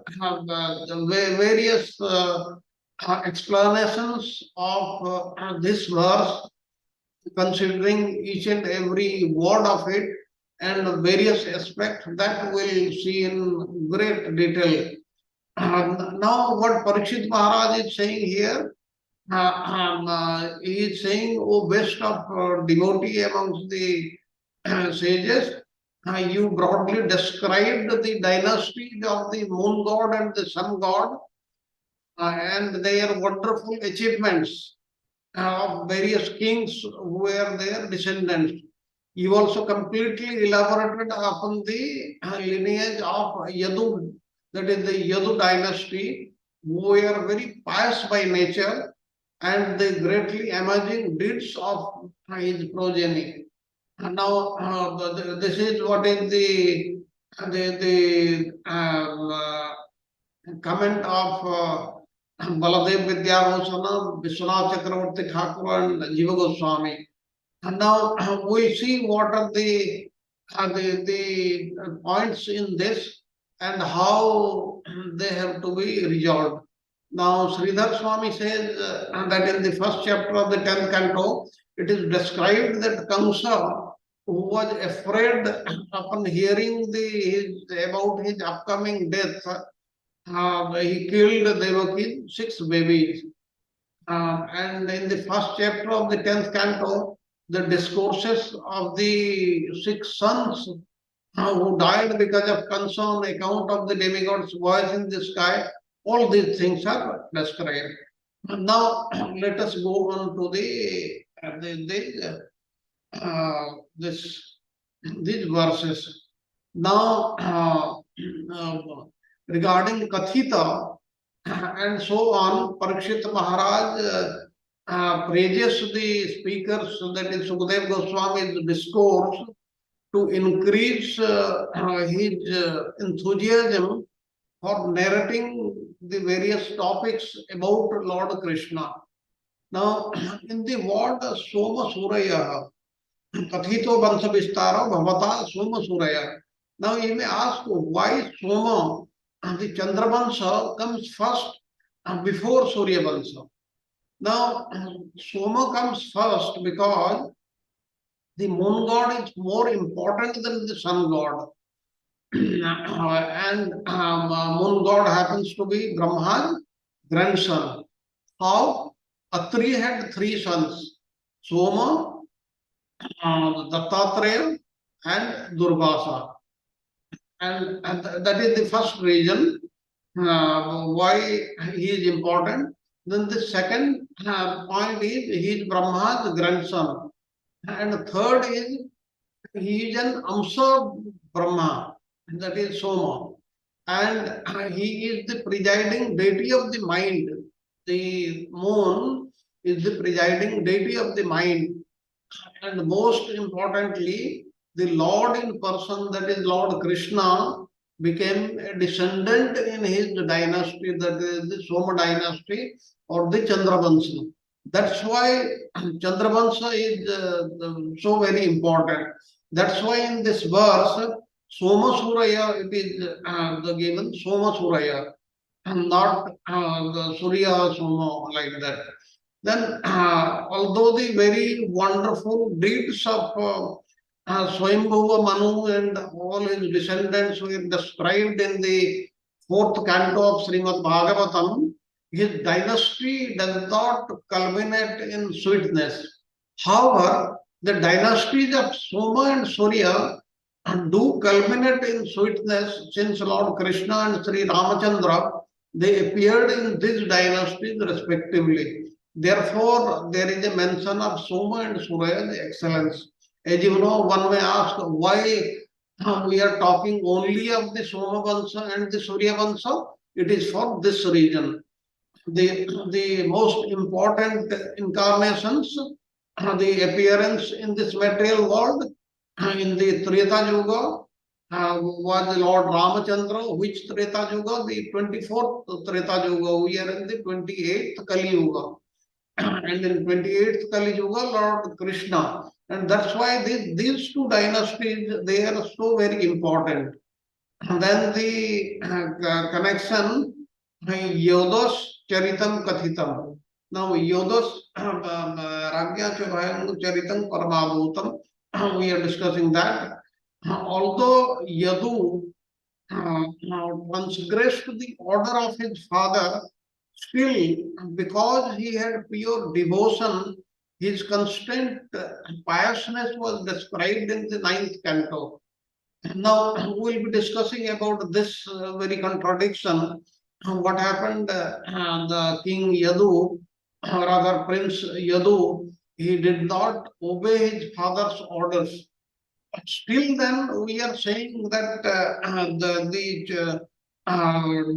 various explanations of this verse, considering each and every word of it and various aspects that we'll see in great detail. Now, what Parikshit Maharaj is saying here, he is saying, "O best of devotee amongst the sages, you broadly described the dynasty of the moon god and the sun god and their wonderful achievements of various kings who were their descendants. You also completely elaborated upon the lineage of Yadu, that is the Yadu dynasty, who were very pious by nature and the greatly amazing deeds of his progeny. And now, this is what is the comment of Baladev Vidyabhusana, Vishwanath Chakravarti Thakur and Jiva Goswami. And now we'll see what are the points in this and how they have to be resolved. Now, Sridhar Swami says that in the first chapter of the 10th canto, it is described that Kamsa, who was afraid upon hearing about his upcoming death, he killed Devaki's 6 babies. And in the first chapter of the 10th canto, the discourses of the 6 sons who died because of concern on account of the demigod's voice in the sky, all these things are described. Now, let us go on to these verses. Now, regarding Kathita and so on, Parikshit Maharaj praises the speakers, that is Sukadev Goswami's discourse, to increase his enthusiasm for narrating the various topics about Lord Krishna. Now, in the word Soma Suraya, Kathito Vansha Vistara Bhavata Soma Suraya. Now, you may ask why Soma, the Chandravansha, comes first before Surya Vansha. Now, Soma comes first because the moon god is more important than the sun god. And moon god happens to be Brahma's grandson. How? Atri had 3 sons, Soma, Dattatreya, and Durvasa. And that is the first reason why he is important. Then the second point is he is Brahma's grandson. And the third is he is an Amsa Brahma, that is Soma. And he is the presiding deity of the mind. The moon is the presiding deity of the mind. And most importantly, the Lord in person, that is Lord Krishna, became a descendant in his dynasty, that is the Soma dynasty or the Chandravansha. That's why Chandravansha is so very important. That's why in this verse, Soma Suraya, it is given Soma Suraya, and not the Surya Soma like that. Then, although the very wonderful deeds of Swayambhuva Manu and all his descendants were described in the fourth canto of Srimad Bhagavatam. His dynasty does not culminate in sweetness. However, the dynasties of Soma and Surya do culminate in sweetness, since Lord Krishna and Sri Ramachandra, they appeared in these dynasties respectively. Therefore, there is a mention of Soma and Surya's excellence. As you know, one may ask why we are talking only of the Soma Vansha and the Surya Vansha. It is for this reason. The most important incarnations, the appearance in this material world, in the Treta Yuga, was Lord Ramachandra. Which Treta Yuga? The 24th Treta Yuga. We are in the 28th Kali Yuga. And in 28th Kali Yuga, Lord Krishna. And that's why these two dynasties, they are so very important. And then the connection, Yodos Charitam Kathitam. Now, Yodos Ragya Chavayam Charitam Paramabhutam, we are discussing that. Although Yadu transgressed the order of his father, still, because he had pure devotion, his constant piousness was described in the ninth canto. Now, we'll be discussing about this very contradiction. What happened, the king Yadu, rather Prince Yadu, he did not obey his father's orders. Still, then we are saying that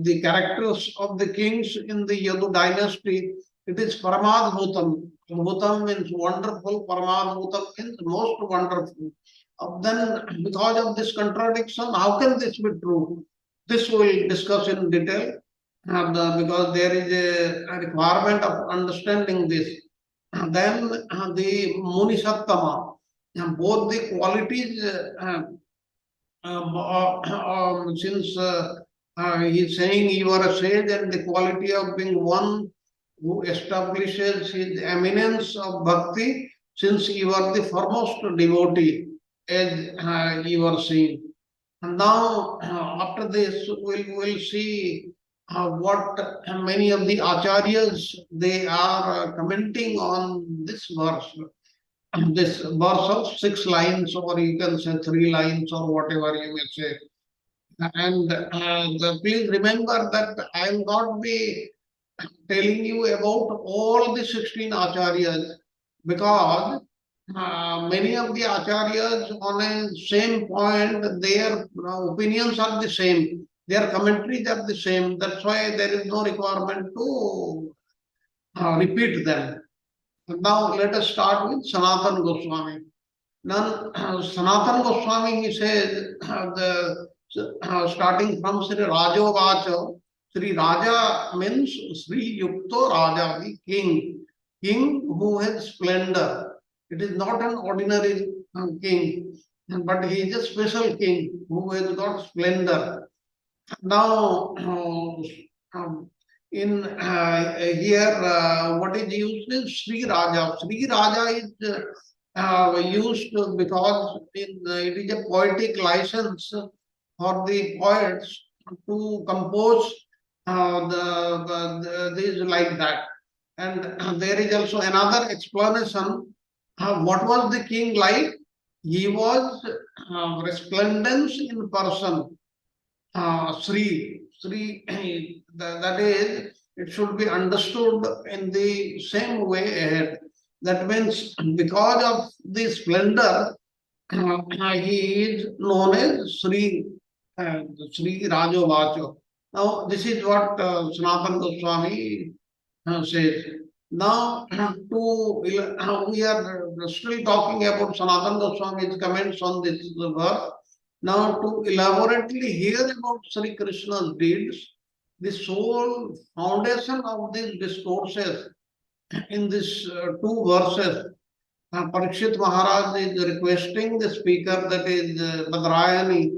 the characters of the kings in the Yadu dynasty, it is Paramadhutam. Bhutam means wonderful, Paramadhutam means most wonderful. Then, because of this contradiction, how can this be true? This we'll discuss in detail, because there is a requirement of understanding this. Then the Munisattama, both the qualities, since he's saying you are a sage, and the quality of being one who establishes his eminence of bhakti, since you are the foremost devotee, as you are seeing. And now, after this, we'll see what many of the acharyas, they are commenting on this verse. This verse of 6 lines, or you can say 3 lines, or whatever you may say. And please remember that I will not be telling you about all the 16 acharyas, because many of the acharyas on a same point, their opinions are the same, their commentaries are the same. That's why there is no requirement to repeat them. Now let us start with Sanatana Goswami. Now, Sanatana Goswami, he says, starting from Sri Rajo Vacha, Sri Raja means Sri Yukto Raja, the king, king who has splendor. It is not an ordinary king, but he is a special king who has got splendor. Now, in here, what is used is Sri Raja. Sri Raja is used because it is a poetic license for the poets to compose these like that. And there is also another explanation. What was the king like? He was resplendence in person. Sri, that is, it should be understood in the same way ahead. That means because of the splendor, he is known as Sri Rajovacho. Now, this is what Sanatana Goswami says. Now, we are still talking about Sanatana Goswami's comments on this verse. Now, to elaborately hear about Sri Krishna's deeds, the sole foundation of these discourses in these 2 verses, Parikshit Maharaj is requesting the speaker, that is Badrayani,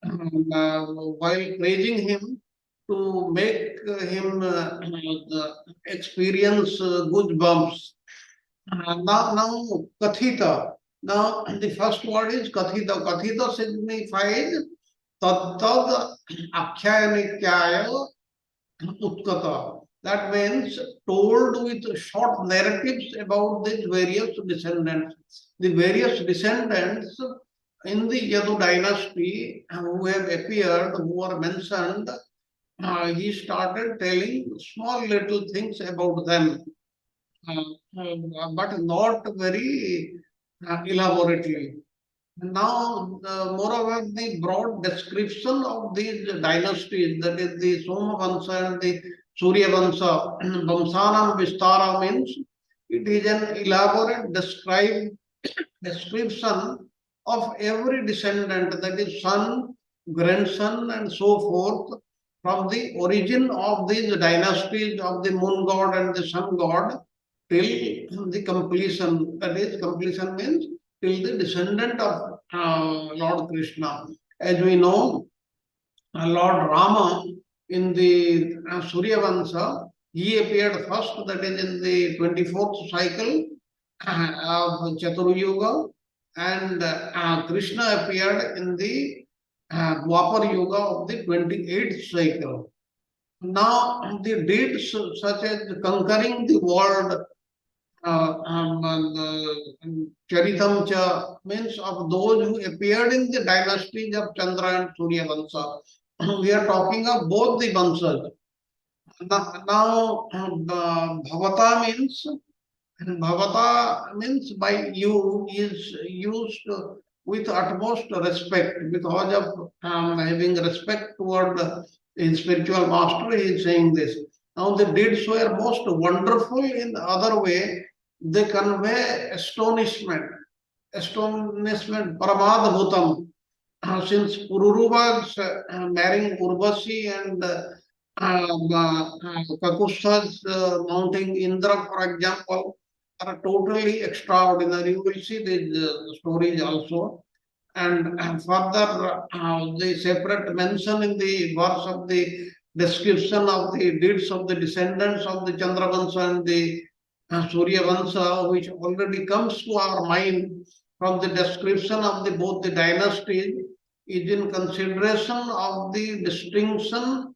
while praising him, to make him experience goosebumps. Now, Kathita, Now, the first word is Kathita. Kathita signifies Tattad Akhyanikyaya Utkata. That means told with short narratives about these various descendants. The various descendants in the Yadu dynasty who have appeared, who are mentioned, he started telling small little things about them, but not very elaborately. Now, moreover, the broad description of these dynasties, that is the Somavansha and the Suryavansha, Vamsanam Vistara means it is an elaborate description of every descendant, that is son, grandson, and so forth, from the origin of these dynasties of the moon god and the sun god till the completion. That is, completion means till the descendant of Lord Krishna. As we know, Lord Rama in the Suryavansha, he appeared first, that is in the 24th cycle of Chaturayuga, and Krishna appeared in the Dwapar Yuga of the 28th cycle. Now, the deeds such as conquering the world, Charitam cha means of those who appeared in the dynasties of Chandra and Surya Vansha. We are talking of both the Vanshas. Now, Bhavata means by you is used with utmost respect, because of having respect toward his spiritual master. He is saying this. Now the deeds were most wonderful in the other way. They convey astonishment, Paramadbhutam. Since Pururuva's marrying Urvasi and Kakusta's mounting Indra, for example, are totally extraordinary. You will see these stories also. And further, the separate mention in the verse of the description of the deeds of the descendants of the Chandravansha and the Surya Vansha, which already comes to our mind from the description of the both the dynasties, is in consideration of the distinction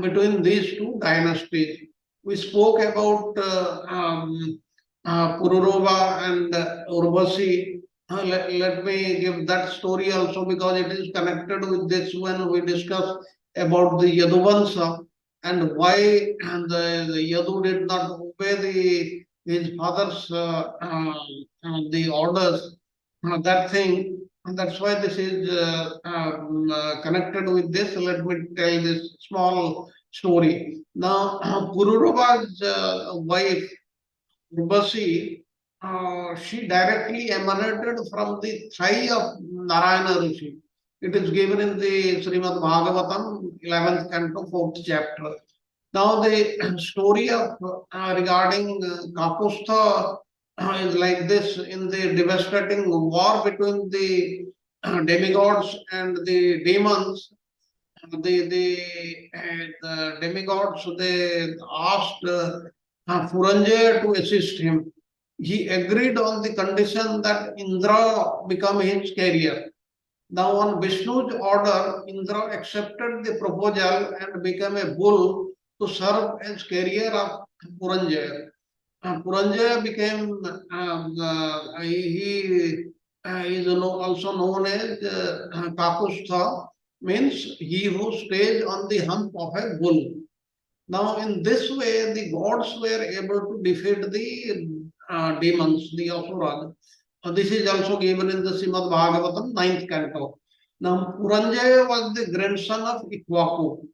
between these two dynasties. We spoke about Pururova and Urvasi. Let me give that story also, because it is connected with this when we discuss about the Yaduvansa and why the Yadu did not obey his father's the orders. That thing. And that's why this is connected with this. Let me tell this small story. Now, Pururuva's wife, Urbasi, she directly emanated from the thigh of Narayana Rishi. It is given in the Srimad Bhagavatam, 11th canto, 4th chapter. Now, the story of regarding Kapustha is like this. In the devastating war between the demigods and the demons, the demigods, they asked Puranjaya to assist him. He agreed on the condition that Indra become his carrier. Now, on Vishnu's order, Indra accepted the proposal and became a bull to serve as carrier of Puranjaya. Puranjaya became, he is also known as Kakustha, means he who stays on the hump of a bull. Now, in this way, the gods were able to defeat the demons, the asuras. This is also given in the Srimad Bhagavatam, 9th canto. Now, Puranjaya was the grandson of Ikwaku.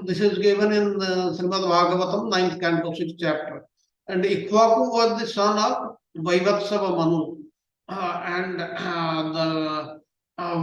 This is given in Srimad Bhagavatam, 9th canto, 6th chapter. And Ikwaku was the son of Vaivatsava Manu.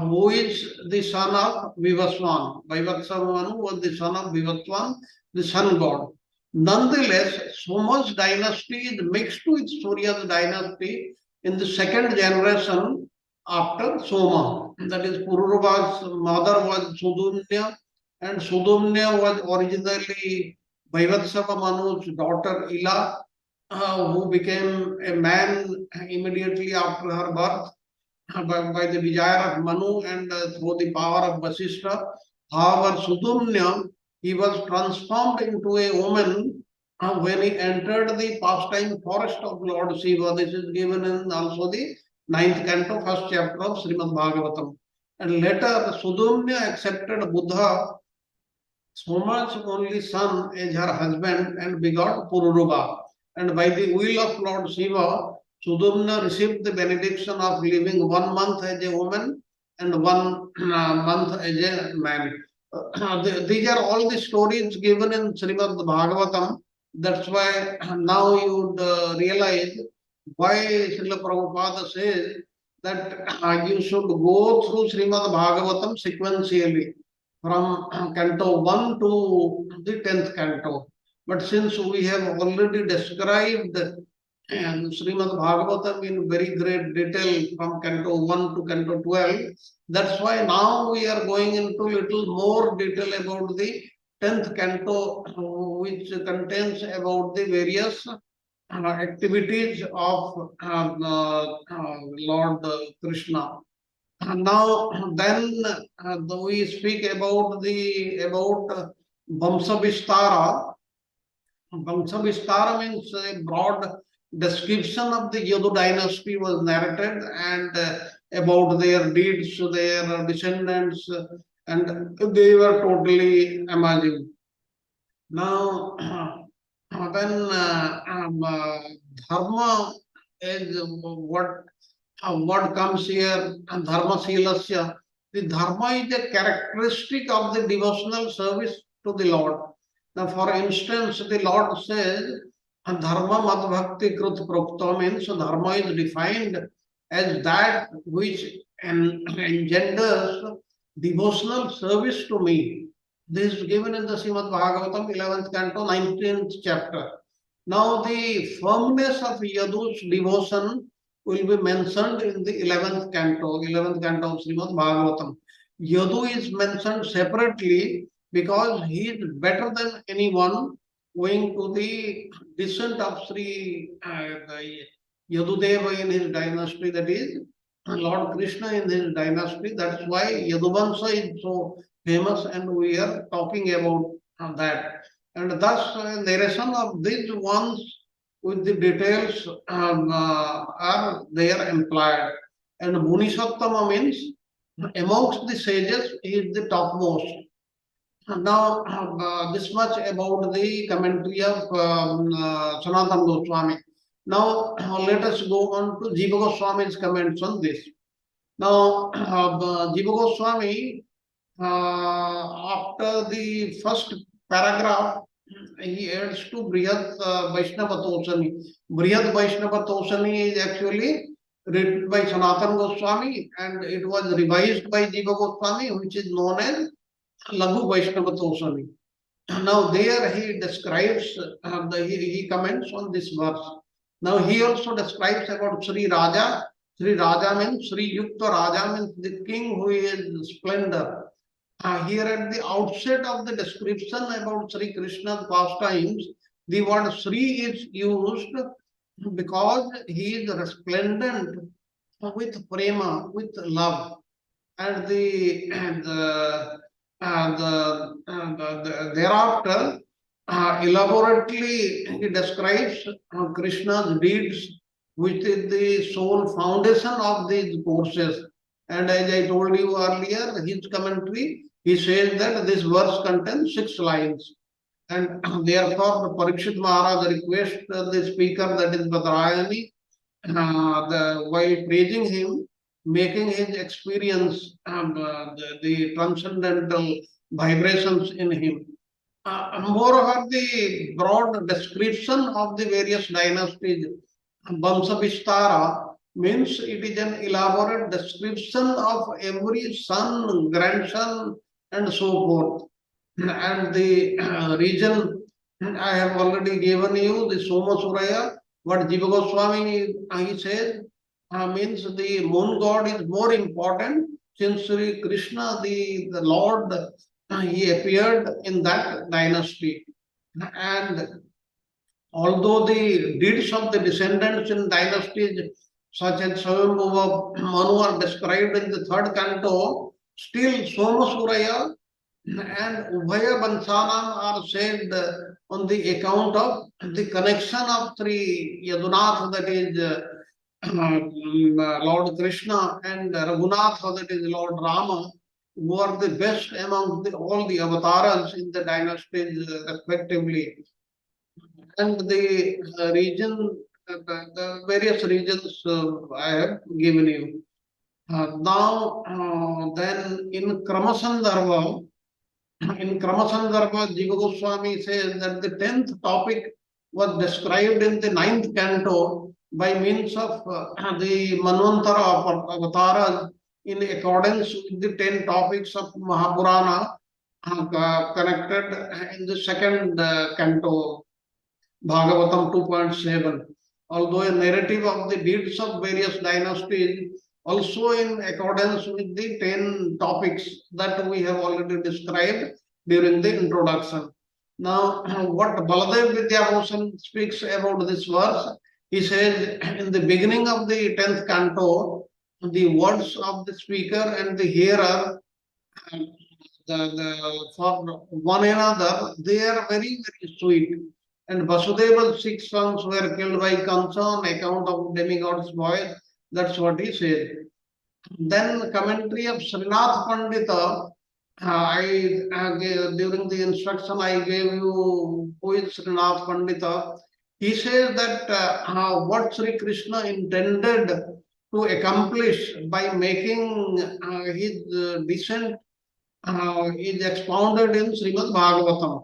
Who is the son of Vivaswan. Vaivatsava Manu was the son of Vivaswan, the sun god. Nonetheless, Soma's dynasty is mixed with Surya's dynasty in the second generation after Soma. That is, Pururuva's mother was Sudumnya, and Sudumnya was originally Vaivatsava Manu's daughter Ila, who became a man immediately after her birth. by the desire of Manu and through the power of Vasishtha. However, Sudumnya, he was transformed into a woman when he entered the pastime forest of Lord Shiva. This is given in also the 9th canto, 1st chapter of Srimad Bhagavatam. And later, Sudumnya accepted Buddha, Soma's only son, as her husband and begot Pururuba. And by the will of Lord Shiva, Sudumna received the benediction of living 1 month as a woman and 1 month as a man. These are all the stories given in Srimad Bhagavatam. That's why now you would realize why Srila Prabhupada says that you should go through Srimad Bhagavatam sequentially from canto 1 to the 10th canto. But since we have already described Srimad Bhagavatam in very great detail from canto 1 to canto 12, that's why now we are going into little more detail about the 10th canto, which contains about the various activities of Lord Krishna. Now, then we speak about Vamsa Vistara. Vamsa Vistara means a broad description of the Yadu dynasty was narrated and about their deeds, their descendants, and they were totally amazing. Now, when dharma is what comes here, dharma silasya. The dharma is a characteristic of the devotional service to the Lord. Now, for instance, the Lord says, dharma mad bhakti krut prokta means dharma is defined as that which engenders devotional service to me. This is given in the Srimad Bhagavatam, 11th canto, 19th chapter. Now, the firmness of Yadu's devotion will be mentioned in the 11th canto of Srimad Bhagavatam. Yadu is mentioned separately because he is better than anyone owing to the descent of Sri Yadudeva in his dynasty, that is Lord Krishna in his dynasty. That's why Yaduvansa is so famous and we are talking about that. And thus narration of these ones with the details are there implied. And Munisattama means amongst the sages he is the topmost. Now this much about the commentary of Sanatana Goswami. Now let us go on to Jiva Goswami's comments on this. Now Jiva Goswami, after the first paragraph, he adds to Brihad Vaishnava Tosani. Brihad Vaishnava Tosani is actually written by Sanatana Goswami and it was revised by Jiva Goswami, which is known as Laghu Vaishnava Tosani. Now there he describes, he comments on this verse. Now he also describes about Sri Raja. Sri Raja means Sri Yukta Raja means the king who is splendor. Here at the outset of the description about Sri Krishna's pastimes, the word Sri is used because he is resplendent with prema, with love. And thereafter, elaborately he describes Krishna's deeds, which is the sole foundation of these courses. And as I told you earlier, his commentary, he says that this verse contains 6 lines. And therefore, Parikshit Maharaj requests the speaker, that is Badrayani, while praising him, making his experience the transcendental vibrations in him. Moreover, the broad description of the various dynasties, Vamsa Vistara, means it is an elaborate description of every son, grandson, and so forth. And the region I have already given you, the Soma Suraya, what Jiva Goswami he says means the moon god is more important since Sri Krishna, the Lord, he appeared in that dynasty. And although the deeds of the descendants in dynasties such as Swayambhuva Manu are described in the third canto, still Soma Suraya and Ubhaya Bansanam are said on the account of the connection of three Yadunath, that is Lord Krishna, and Raghunath, that is Lord Rama, who are the best among all the avatars in the dynasties respectively. And the the various regions I have given you. Then in Kramasandharva, Jiva Goswami says that the 10th topic was described in the 9th canto by means of the Manvantara avatars in accordance with the 10 topics of Mahapurana connected in the second canto, Bhagavatam 2.7. Although a narrative of the deeds of various dynasties, also in accordance with the 10 topics that we have already described during the introduction. Now, what Baladev Vidyabhushan speaks about this verse, he says in the beginning of the 10th canto, the words of the speaker and the hearer for one another, they are very, very sweet. And Vasudeva's 6 sons were killed by Kamsa on account of demigod's voice. That's what he said. Then commentary of Srinath Pandita, during the instruction I gave you who is Srinath Pandita, he says that what Sri Krishna intended to accomplish by making his descent is expounded in Srimad Bhagavatam.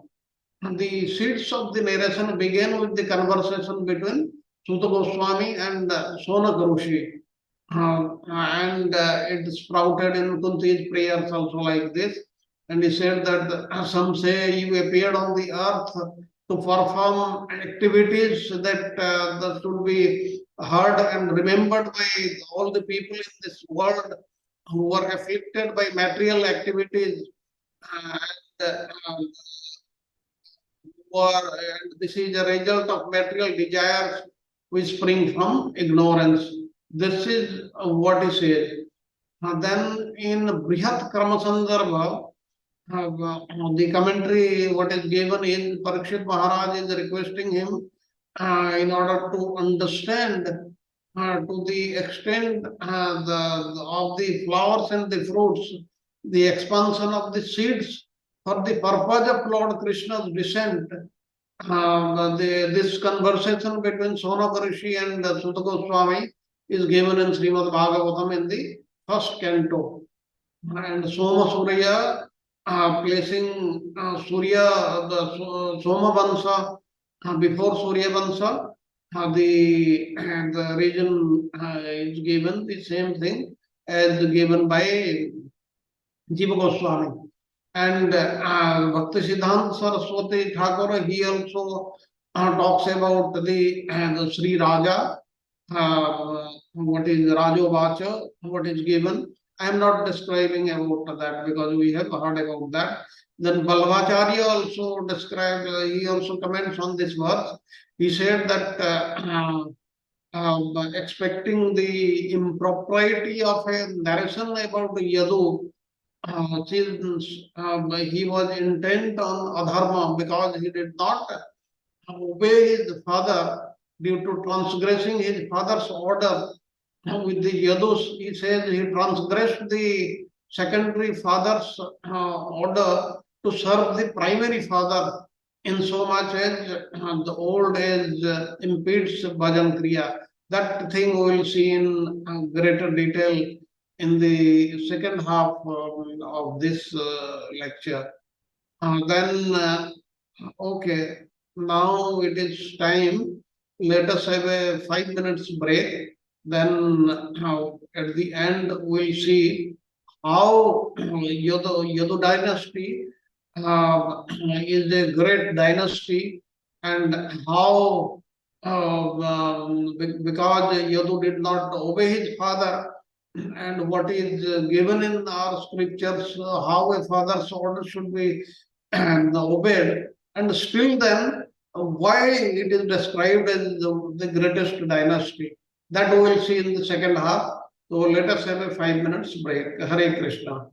The seeds of the narration began with the conversation between Suta Goswami and Sonak Rishi. And it sprouted in Kunti's prayers also like this. And he said that some say you appeared on the earth to perform activities that should be heard and remembered by all the people in this world who were afflicted by material activities. And this is a result of material desires which spring from ignorance. This is what he says. Then in Brihat Kramasandarbha, the commentary what is given is Parikshit Maharaj is requesting him in order to understand to the extent of the flowers and the fruits, the expansion of the seeds for the purpose of Lord Krishna's descent. This conversation between Sonaka Rishi and Suta Goswami is given in Srimad Bhagavatam in the first canto. And Soma Surya placing Surya, the Soma Vansa before Surya Vansa, the region is given the same thing as given by Jiva Goswami. And Bhakti Siddhanta Saraswati Thakur, he also talks about the Sri Raja, what is Rajo Vacha, what is given. I am not describing about that because we have heard about that. Then Balvacharya also described, he also comments on this verse. He said that expecting the impropriety of a narration about Yadu, since he was intent on adharma because he did not obey his father due to transgressing his father's order. With the Yadus, he says he transgressed the secondary father's order to serve the primary father in so much as the old age impedes bhajan kriya. That thing we will see in greater detail in the second half of this lecture. Okay, now it is time. Let us have a 5 minutes break. Then at the end we'll see how Yadu dynasty is a great dynasty and how because Yadu did not obey his father, and what is given in our scriptures, how a father's order should be obeyed, and still then why it is described as the greatest dynasty. That we will see in the second half. So let us have a 5 minutes break. Hare Krishna.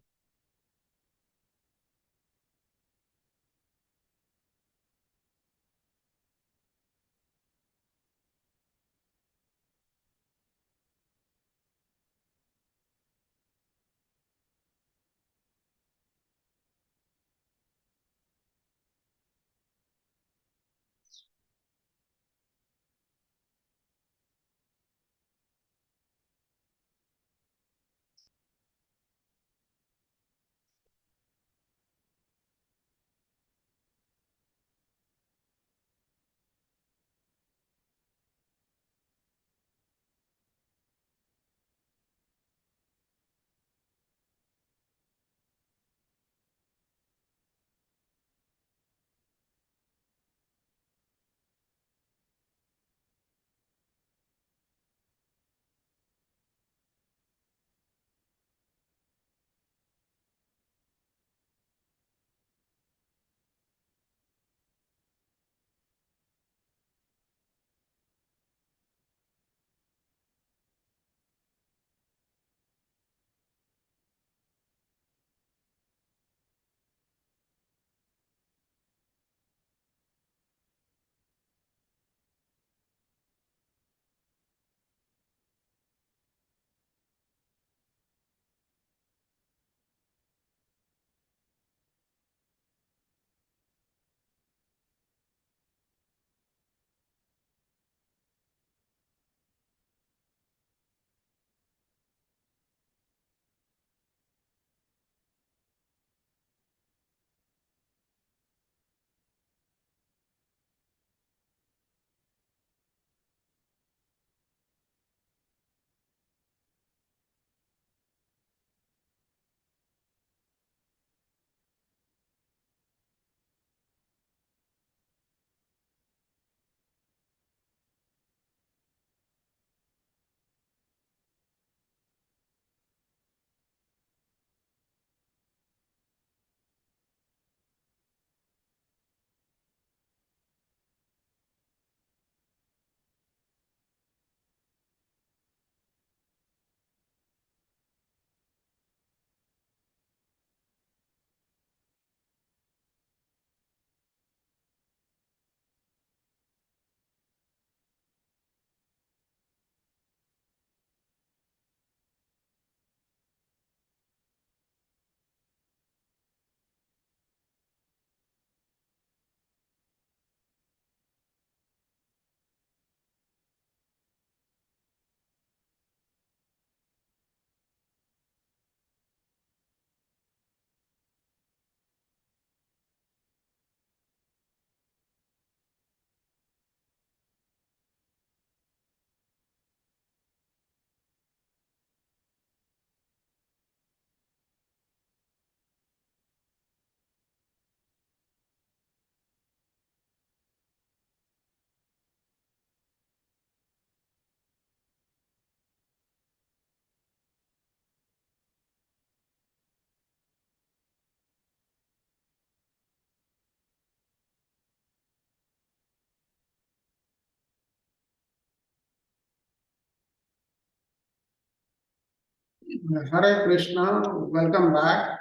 Hare Krishna, welcome back.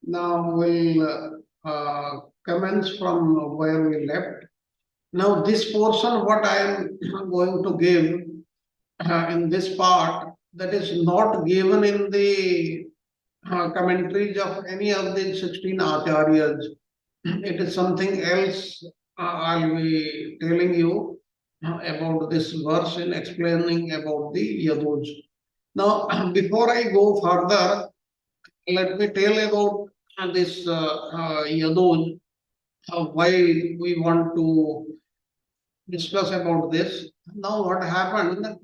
Now we'll commence from where we left. Now this portion, what I am going to give in this part, that is not given in the commentaries of any of the 16 acharyas. It is something else I'll be telling you about this verse in explaining about the Yaduj. Now, before I go further, let me tell about this Yaduj, why we want to discuss about this. Now, what happened?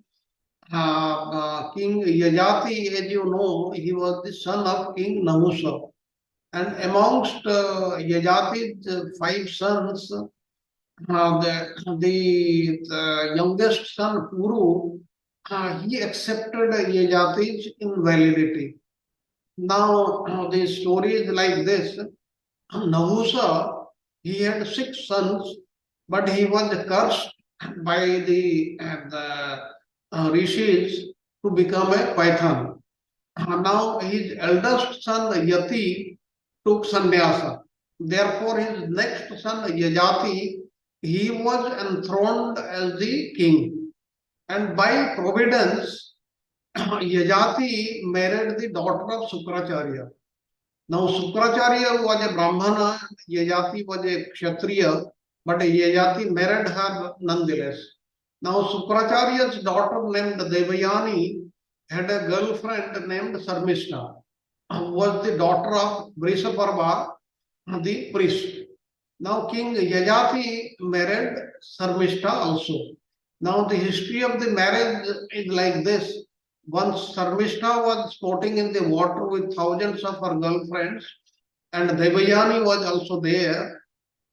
King Yajati, as you know, he was the son of King Nahusa. And amongst Yajati's 5 sons, the youngest son, Puru, he accepted Yajati's invalidity. Now, the story is like this. Nahusa, he had 6 sons, but he was cursed by the rishis to become a python. Now his eldest son Yati took sannyasa. Therefore, his next son Yajati, he was enthroned as the king. And by providence, Yajati married the daughter of Sukracharya. Now, Sukracharya was a Brahmana, Yajati was a Kshatriya, but Yajati married her nonetheless. Now, Sukracharya's daughter named Devayani had a girlfriend named Sarmishta, who was the daughter of Vrisaparva, the priest. Now, King Yajati married Sarmishta also. Now, the history of the marriage is like this. Once Sarmishta was sporting in the water with thousands of her girlfriends, and Devayani was also there.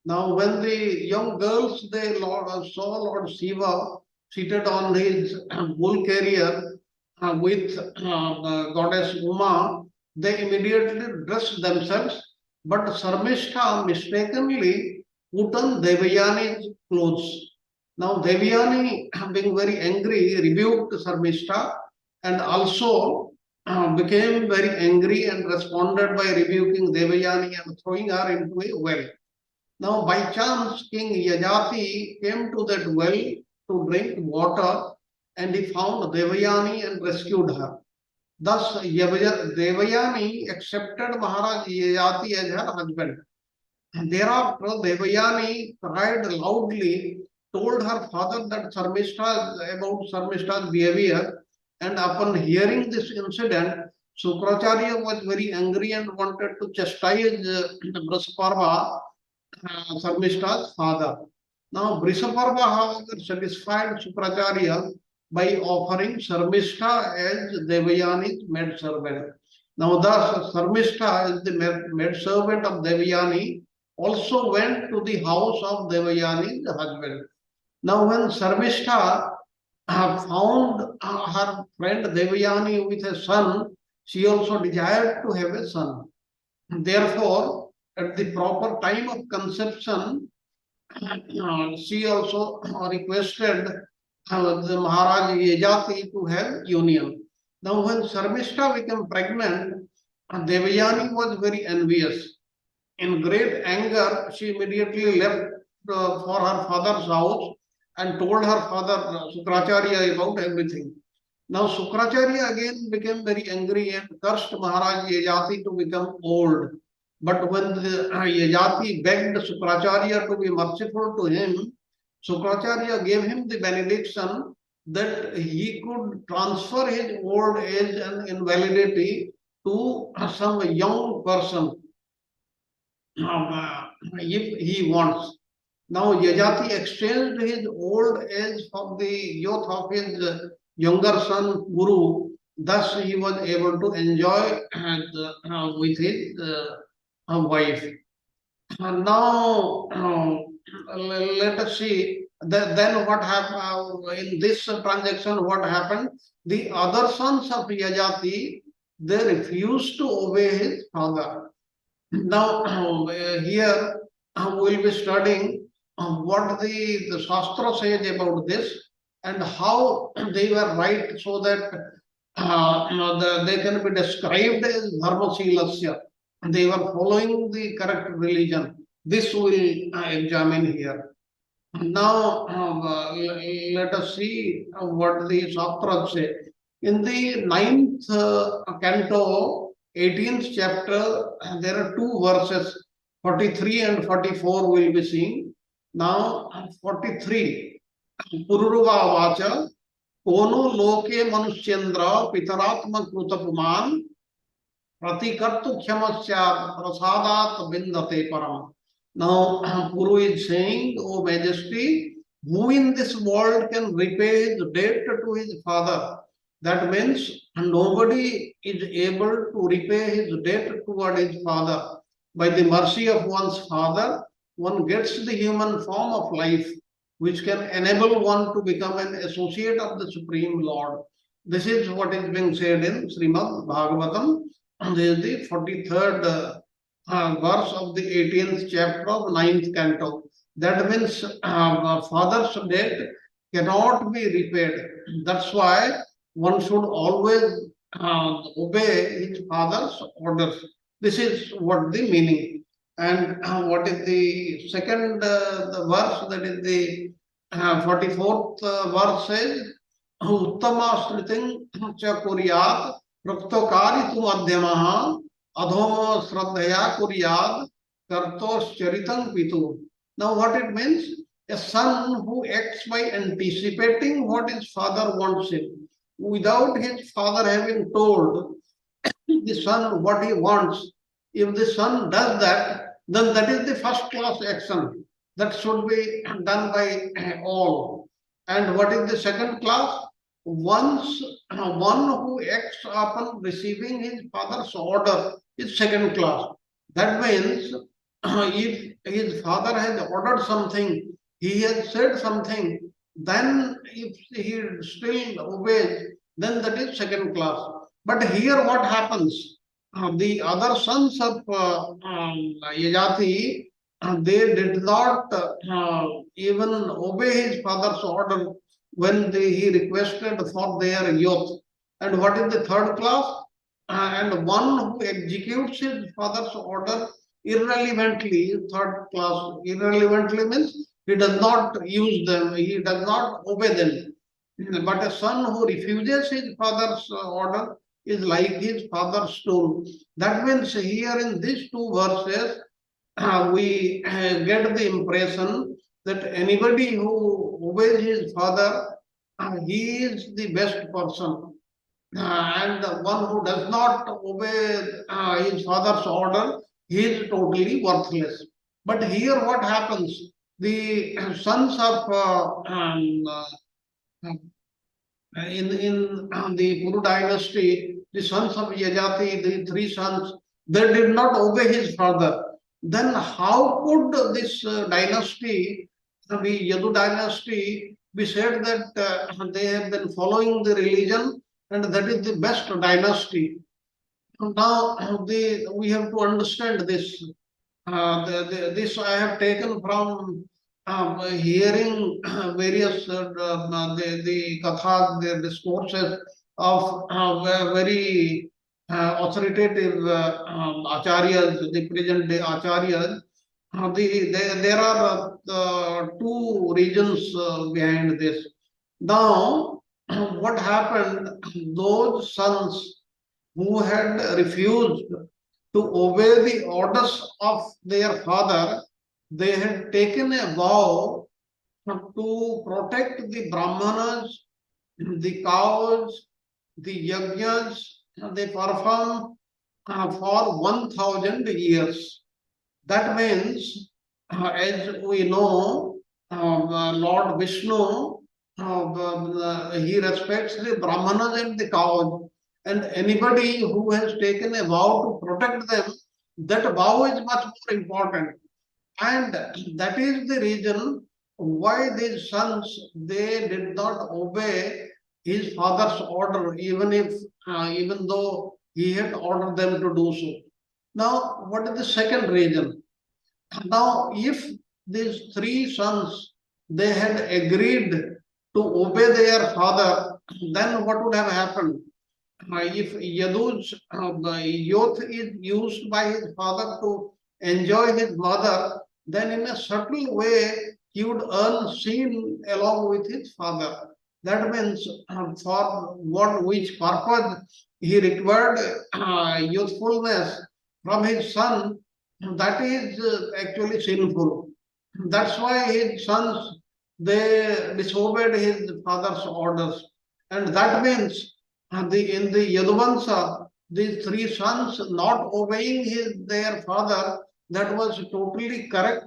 Now, when the young girls saw Lord Shiva seated on his bull carrier with goddess Uma, they immediately dressed themselves. But Sarmishta mistakenly put on Devayani's clothes. Now, Devayani, being very angry, rebuked Sarmishta and also became very angry and responded by rebuking Devayani and throwing her into a well. Now, by chance, King Yajati came to that well to drink water and he found Devayani and rescued her. Thus, Devayani accepted Maharaj Yajati as her husband. And thereafter, Devayani cried loudly, told her father that about Sarmishta's behavior, and upon hearing this incident, Sukracharya was very angry and wanted to chastise Vrisaparva, Sarmishta's father. Now, Vrisaparva, however, satisfied Sukracharya by offering Sarmishta as Devayani's maidservant. Now, thus, Sarmishta, as the maidservant of Devayani, also went to the house of Devayani's husband. Now, when Sarmishta found her friend Devayani with a son, she also desired to have a son. Therefore, at the proper time of conception, she also requested the Maharaj Yajati to have union. Now, when Sarmishta became pregnant, Devayani was very envious. In great anger, she immediately left for her father's house and told her father Sukracharya about everything. Now Sukracharya again became very angry and cursed Maharaj Yajati to become old. But when the Yajati begged Sukracharya to be merciful to him, Sukracharya gave him the benediction that he could transfer his old age and invalidity to some young person if he wants. Now Yajati exchanged his old age for the youth of his younger son Guru. Thus he was able to enjoy with his wife. Now let us see then what happened in this transaction. What happened? The other sons of Yajati, they refused to obey his father. Now here we will be studying what the Shastra says about this and how they were right so that they can be described as Dharmasilasya. They were following the correct religion. This we will examine here. Now let us see what the Shastras say. In the 9th canto, 18th chapter, there are two verses, 43 and 44 we will be seeing. Now 43, Pururuva Vacha, Kono Loke Manusyendra Pitaratma Krutapuman Pratikartu Kyamasya Prasadat Bindate Param. Now Puru is saying, O Majesty, who in this world can repay his debt to his father? That means nobody is able to repay his debt toward his father. By the mercy of one's father, one gets the human form of life, which can enable one to become an associate of the Supreme Lord. This is what is being said in Srimad Bhagavatam. This is the 43rd verse of the 18th chapter of 9th canto. That means father's debt cannot be repaid. That's why one should always obey his father's orders. This is what the meaning. And what is the second the verse? That is the 44th verse says, Uttama sriting cha kuryat praktokari tu madhyamaha adhoma shraddhaya kuryat kartos charitam pitu. Now what it means? A son who acts by anticipating what his father wants him, without his father having told the son what he wants. If the son does that, then that is the first class action. That should be done by all. And what is the second class? Once one who acts upon receiving his father's order is second class. That means if his father has ordered something, he has said something, then if he still obeys, then that is second class. But here what happens? The other sons of Yajati, they did not even obey his father's order when he requested for their youth. And what is the third class? And one who executes his father's order irrelevantly, third class, irrelevantly means he does not use them, he does not obey them. But a son who refuses his father's order is like his father's stool. That means here in these two verses, we get the impression that anybody who obeys his father, he is the best person. And the one who does not obey his father's order, he is totally worthless. But here what happens? The sons of in the Kuru dynasty, the sons of Yajati, the three sons, they did not obey his father. Then how could this dynasty, the Yadu dynasty, be said that they have been following the religion and that is the best dynasty? Now we have to understand this. This I have taken from hearing various the kathas, the discourses of very authoritative acharyas, the present day acharyas. There are two reasons behind this. Now, what happened? Those sons who had refused to obey the orders of their father, they had taken a vow to protect the Brahmanas, the cows, the yajnas, they perform for 1000 years. That means, as we know, Lord Vishnu, he respects the Brahmanas and the cows. And anybody who has taken a vow to protect them, that vow is much more important. And that is the reason why these sons, they did not obey his father's order, even though he had ordered them to do so. Now, what is the second reason? Now, if these three sons, they had agreed to obey their father, then what would have happened? If Yadu's youth is used by his father to enjoy his mother, then in a subtle way he would earn sin along with his father. That means for which purpose he required youthfulness from his son, that is actually sinful. That's why his sons, they disobeyed his father's orders. And that means in the Yaduvansa, these three sons not obeying their father, that was totally correct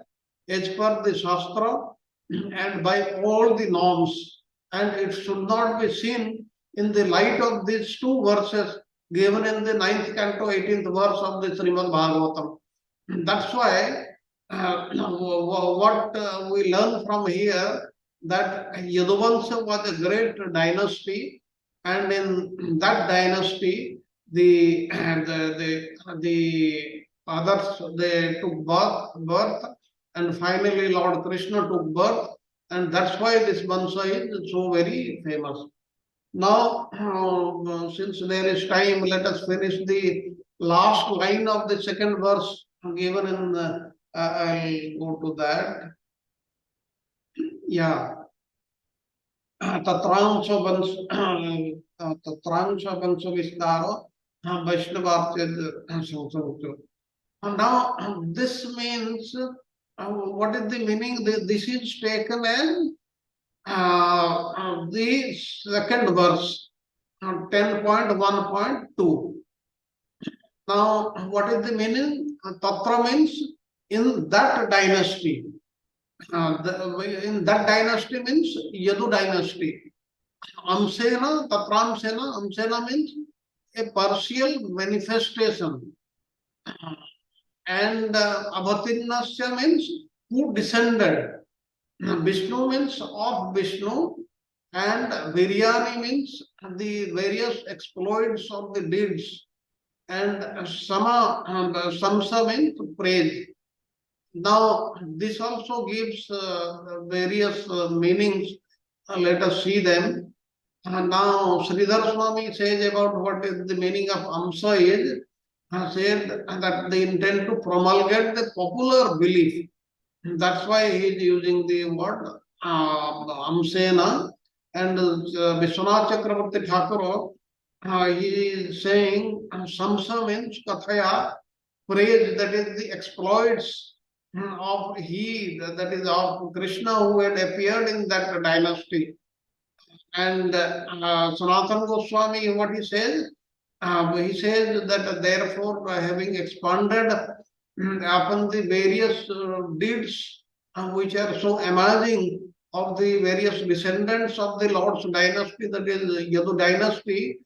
as per the Shastra and by all the norms. And it should not be seen in the light of these two verses given in the 9th canto, 18th verse of the Srimad Bhagavatam. That's why what we learn from here, that Yaduvansa was a great dynasty, and in that dynasty, the others, they took birth, and finally Lord Krishna took birth, and that's why this Bansa is so very famous. Now, since there is time, let us finish the last line of the second verse given in. I'll go to that. Yeah. तत्रांश वंश तत्रांश वंश विस्तारो वैष्णवार्थ. Now this means what is the meaning? This is taken as the second verse, 10.1.2. Now, what is the meaning? Tatra means in that dynasty. In that dynasty means Yadu dynasty. Amsena, Tatramsena, Amsena means a partial manifestation. And Abhatinnasya means who descended. Vishnu means of Vishnu, and Viryani means the various exploits of the deeds, and Samsa means praise. Now, this also gives various meanings. Let us see them. Now, Sridhar Swami says about what is the meaning of Amsa is, said that they intend to promulgate the popular belief. That's why he is using the word Amsena. And Vishwanath Chakravarti Thakur, he is saying Samsa means Kathaya, praise, that is the exploits of he, that is of Krishna who had appeared in that dynasty. And Sanatana Goswami, what he says that therefore having expanded upon the various deeds which are so amazing of the various descendants of the Lord's dynasty, that is Yadu dynasty,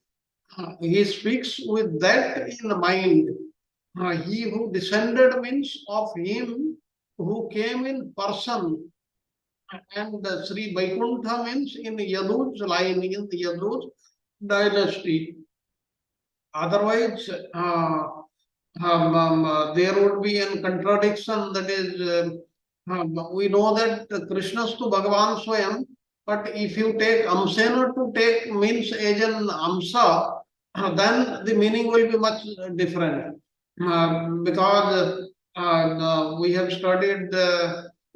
he speaks with that in mind. He who descended means of him who came in person. And Sri Vaikuntha means in Yadu's line, in the Yadu's dynasty. Otherwise, there would be a contradiction. That is, we know that Krishna's to Bhagavan Swayam, but if you take Amsena to take means as an Amsa, then the meaning will be much different. Because we have studied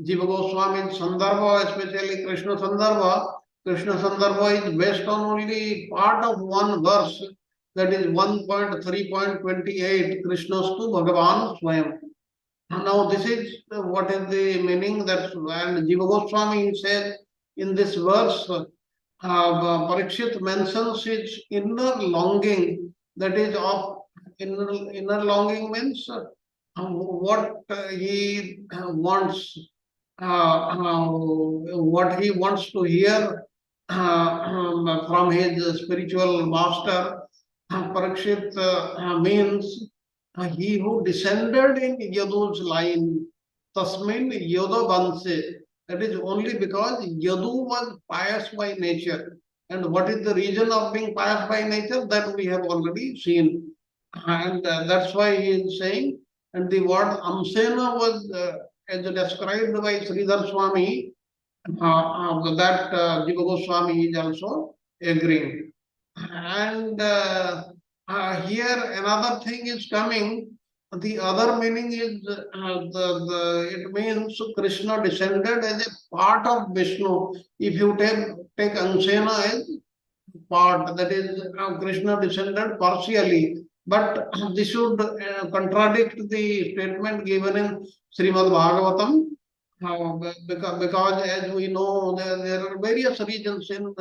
Jiva Goswami Sandarbha, especially Krishna Sandarbha. Krishna Sandarbha is based on only part of one verse, that is 1.3.28, Krishnastu Bhagavan Swayam. Now this is what is the meaning that, and Jiva Goswami said in this verse, Parikshit mentions his inner longing, that is of inner longing means what he wants, what he wants to hear from his spiritual master. Parikshit means he who descended in Yadu's line, Tasmin Yadu Banse. That is only because Yadu was pious by nature. And what is the reason of being pious by nature? That we have already seen. And that's why he is saying, and the word Amsena was as described by Sridhar Swami, that Jiva Goswami is also agreeing. And here another thing is coming. The other meaning is it means Krishna descended as a part of Vishnu. If you take Ansena as part, that is Krishna descended partially. But this should contradict the statement given in Srimad Bhagavatam, because as we know, there are various regions in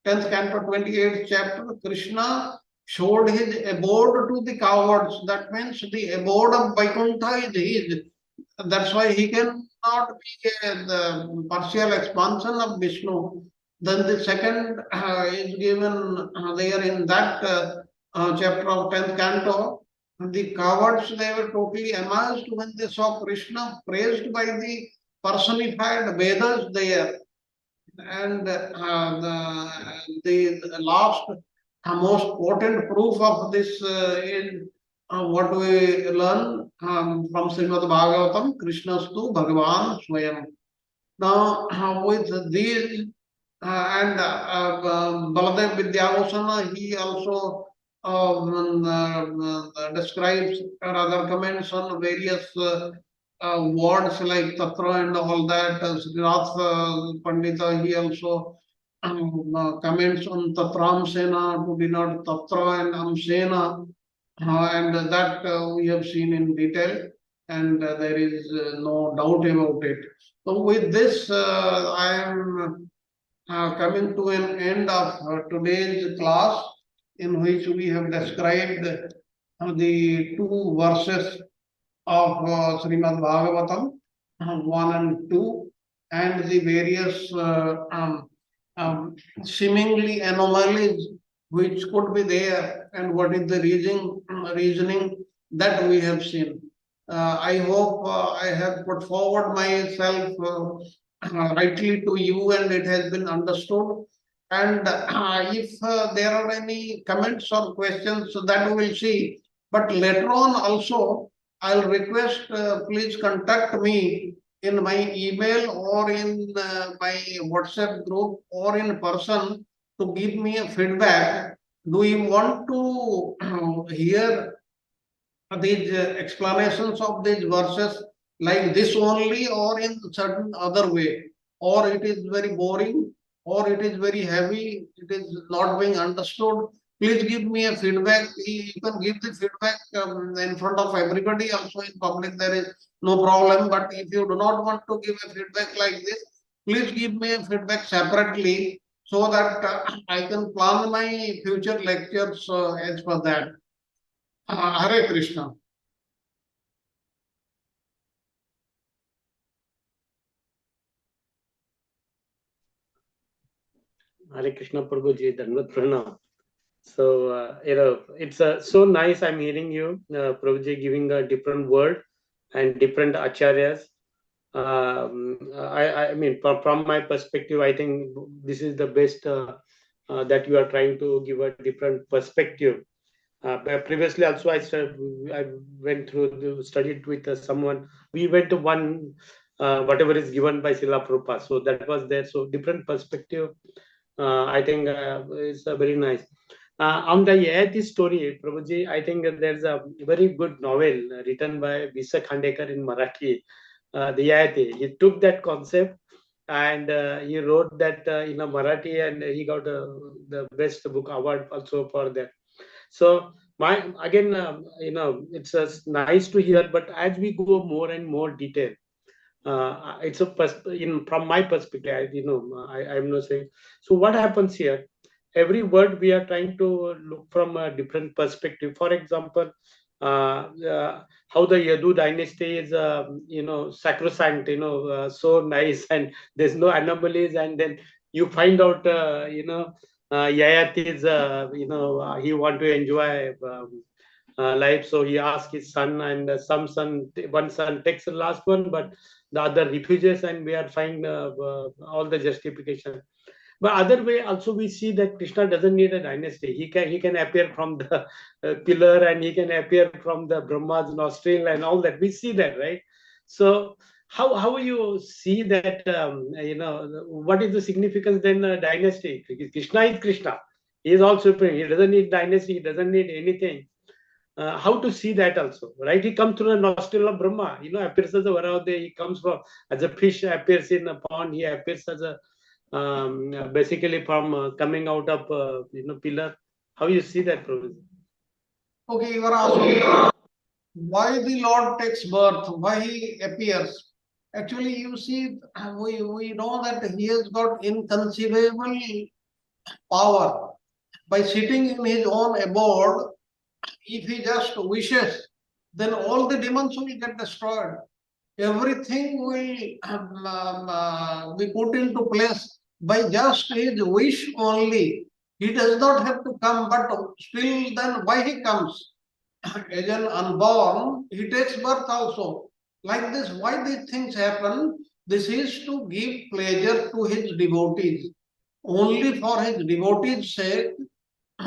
10th canto, 28th chapter. Krishna showed his abode to the cowards. That means the abode of Vaikuntha is his. That's why he cannot be the partial expansion of Vishnu. Then the second is given there in that chapter of 10th canto. The cowards, they were totally amazed when they saw Krishna praised by the personified Vedas there. And the last, most potent proof of this is what we learn from Srimad Bhagavatam, Krishnastu Bhagavan Swayam. Now, with these and Baladev Vidyabhusana, he also describes or other comments on various words like Tatra and all that. Srinath Pandita, he also comments on Tatram Sena to denote Tatra and Amsena, and that we have seen in detail, and there is no doubt about it. So, with this, I am coming to an end of today's class, in which we have described the two verses of Srimad Bhagavatam, 1 and 2, and the various seemingly anomalies which could be there, and what is the reasoning that we have seen. I hope I have put forward myself rightly to you and it has been understood. And if there are any comments or questions, so that we will see. But later on also, I'll request, please contact me in my email or in my WhatsApp group or in person to give me a feedback. Do you want to hear these explanations of these verses like this only, or in certain other way, or it is very boring, or it is very heavy, it is not being understood? Please give me a feedback. You can give the feedback in front of everybody also in public, there is no problem. But if you do not want to give a feedback like this, please give me a feedback separately, so that I can plan my future lectures as per that. Hare Krishna. Hare Krishna Prabhuji, Dhanvat Pranam. So, it's so nice. I'm hearing you, Prabhuji, giving a different word and different acharyas. I mean, from my perspective, I think this is the best that you are trying to give a different perspective. Previously, also, I went through, studied with someone. We went to one, whatever is given by Srila Prabhupada. So that was there. So different perspective. I think is very nice. On the Yayati story, Prabhuji, I think there's a very good novel written by Visa Khandekar in Marathi, the Yayati. He took that concept and he wrote that in a Marathi, and he got the best book award also for that. So my again, it's nice to hear, but as we go more and more detail, it's from my perspective, I'm not saying. So what happens here? Every word we are trying to look from a different perspective. For example, how the Yadu dynasty is, sacrosanct, so nice, and there's no anomalies, and then you find out, Yayat is, he want to enjoy life, so he asked his son, and one son takes the last one, but the other refuses, and we are finding all the justification. But other way also we see that Krishna doesn't need a dynasty. He can appear from the pillar, and he can appear from the Brahma's nostril and all that. We see that, right? So how you see that? What is the significance then? Dynasty. Krishna is Krishna. He is all supreme. He doesn't need dynasty. He doesn't need anything. How to see that also, right? He comes through the nostril of Brahma. Appears as a Varade. He comes from as a fish appears in a pond. He appears as a basically from coming out of pillar. How you see that, Professor? Okay, you are asking why the Lord takes birth, why he appears. Actually, you see, we know that he has got inconceivable power. By sitting in his own abode, if he just wishes, then all the demons will get destroyed. Everything will be put into place by just his wish only. He does not have to come, but still, then why he comes? As an unborn, he takes birth also. Like this, why these things happen? This is to give pleasure to his devotees. Only for his devotees' sake,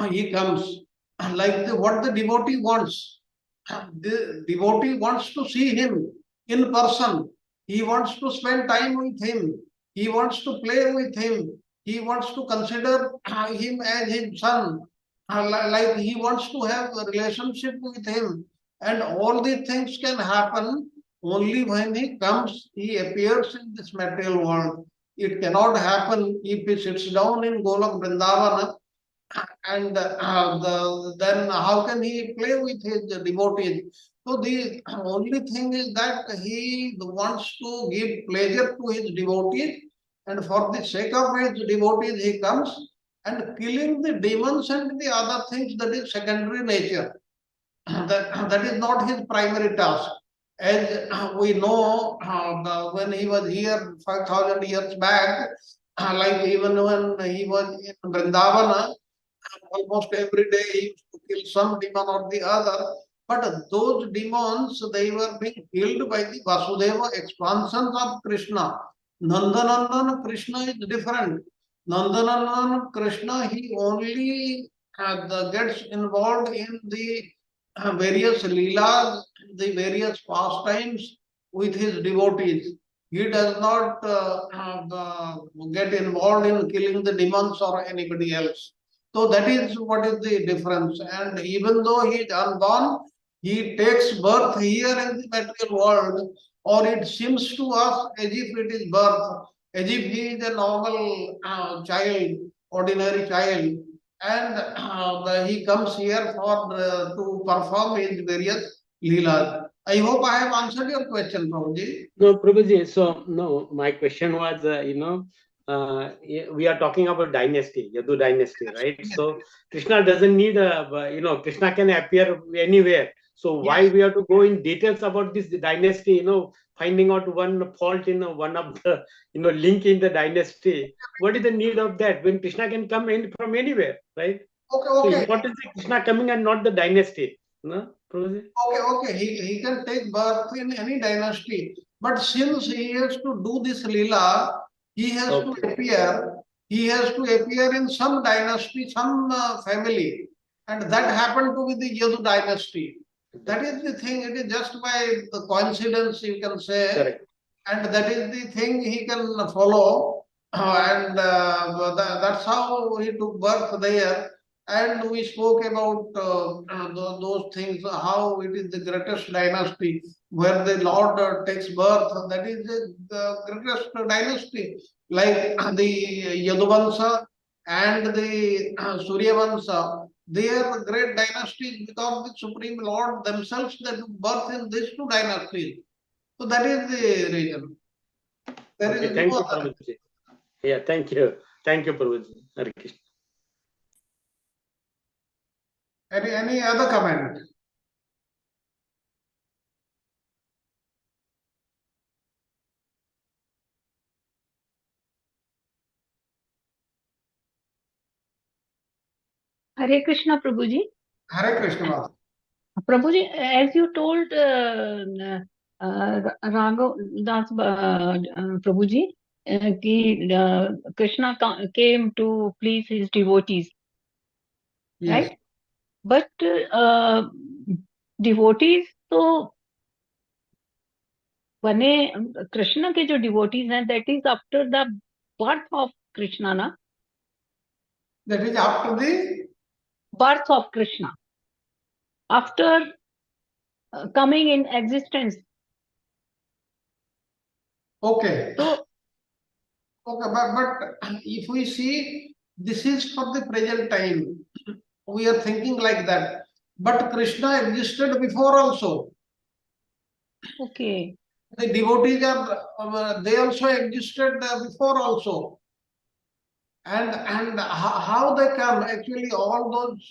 he comes. Like what the devotee wants. The devotee wants to see him in person. He wants to spend time with him. He wants to play with him. He wants to consider him as his son. Like he wants to have a relationship with him. And all these things can happen only when he comes, he appears in this material world. It cannot happen if he sits down in Golok Vrindavana and then how can he play with his devotees? So the only thing is that he wants to give pleasure to his devotees, and for the sake of his devotees, he comes and killing the demons and the other things, that is secondary nature. That is not his primary task. As we know, when he was here 5,000 years back, like even when he was in Vrindavana, almost every day he used to kill some demon or the other. But those demons, they were being killed by the Vasudeva expansions of Krishna. Nandanandan Krishna is different. Nandanandan Krishna, he only gets involved in the various leelas, the various pastimes with his devotees. He does not get involved in killing the demons or anybody else. So that is what is the difference. And even though he is unborn, he takes birth here in the material world, or it seems to us as if it is birth, as if he is a normal child, ordinary child, and he comes here for to perform his various leelas. I hope I have answered your question, Prabhuji. No, Prabhuji. So, no, my question was, we are talking about dynasty, Yadu dynasty, right? Yes, So, Krishna doesn't need Krishna can appear anywhere. So, why yes. we have to go in details about this dynasty, finding out one fault in one of the, link in the dynasty? What is the need of that when Krishna can come in from anywhere, right? Okay, So, okay. important is Krishna coming and not the dynasty, no, Prabhuji? Okay. He can take birth in any dynasty. But since he has to do this lila, he has to Okay, appear. He has to appear in some dynasty, some family. And that happened to be the Yadu dynasty. That is the thing. It is just by the coincidence, you can say. correct. And that is the thing he can follow. And that's how he took birth there. And we spoke about those things, how it is the greatest dynasty where the Lord takes birth. That is the greatest dynasty, like the Yaduvansa and the Suryavansa. They are great dynasties because the Supreme Lord themselves they took birth in these two dynasties. So that is the reason. There Okay, is no thank you, other. Prabhuji. Yeah, thank you. Thank you, Prabhuji. Hare Krishna. Any other comment? Hare Krishna, Prabhuji. Hare Krishna. Prabhuji, as you told Raghav Das Prabhuji, Krishna came to please his devotees, Yes. right? But devotees तो बने कृष्ण के जो devotees हैं, that is after the birth of Krishna, ना? That is after the Birth of Krishna. After coming in existence. okay. So, Okay, but if we see this is for the present time, we are thinking like that. But Krishna existed before also. okay. The devotees are they also existed before also. And how they come actually all those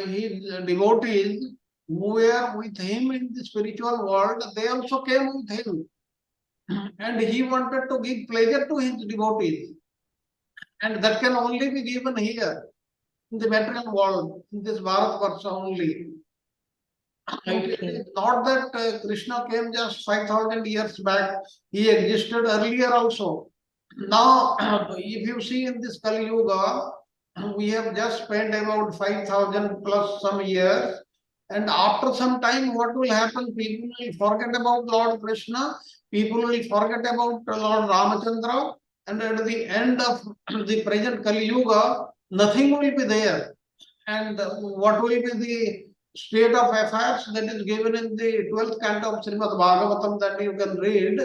his devotees who were with him in the spiritual world, they also came with him. And he wanted to give pleasure to his devotees. And that can only be given here, in the material world, in this Bharatvarsha only. It Okay. is not that Krishna came just 5,000 years back, he existed earlier also. Now, if you see in this Kali Yuga, we have just spent about 5,000 plus some years, And after some time, what will happen? People will forget about Lord Krishna, people will forget about Lord Ramachandra, and at the end of the present Kali Yuga, nothing will be there. And what will be the state of affairs that is given in the 12th canto of Srimad Bhagavatam that you can read?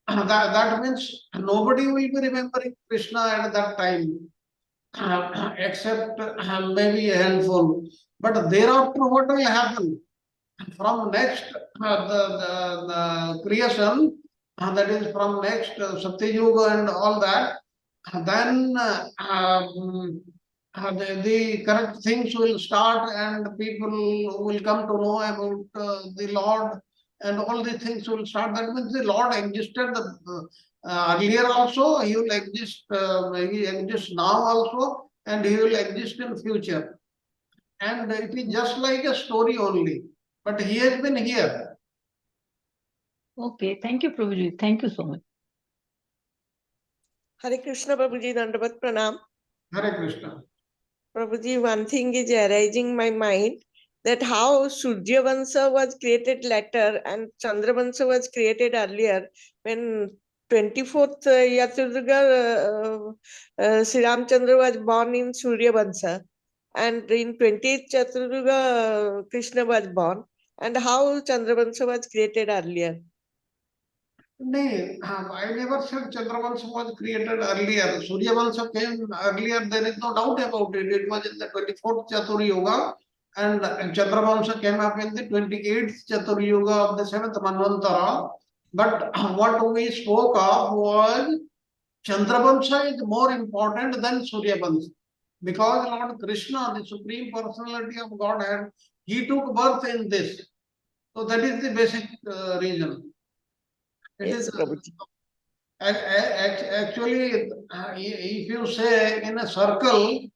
That means nobody will be remembering Krishna at that time, except maybe a handful. But thereafter, what will happen? From next the creation, that is from next Satya Yuga and all that, then the correct things will start and people will come to know about the Lord, and all the things will start. That means the Lord existed earlier also, he will exist, he exists now also, and he will exist in future. And it is just like a story only, but he has been here. Okay, thank you, Prabhuji. Thank you so much. Hare Krishna, Prabhuji, Dandavat Pranam. Hare Krishna. Prabhuji, one thing is arising my mind, that how Surya Vansha was created later and Chandra Vansha was created earlier. When 24th Yatrudurga, Sri Ramchandra was born in Surya Vansha, and in 20th Yatrudurga, Krishna was born. And how Chandra Vansha was created earlier? No, I never said Chandravansha was created earlier. Suryavansha came earlier, there is no doubt about it. It was in the 24th Chatur Yuga, and Chandravansha came up in the 28th Chatur Yuga of the 7th Manvantara. But what we spoke of was Chandravansha is more important than Suryavansha. Because Lord Krishna, the Supreme Personality of Godhead, he took birth in this. So that is the basic reason. It Yes, is Prabhuji. actually, if you say in a circle,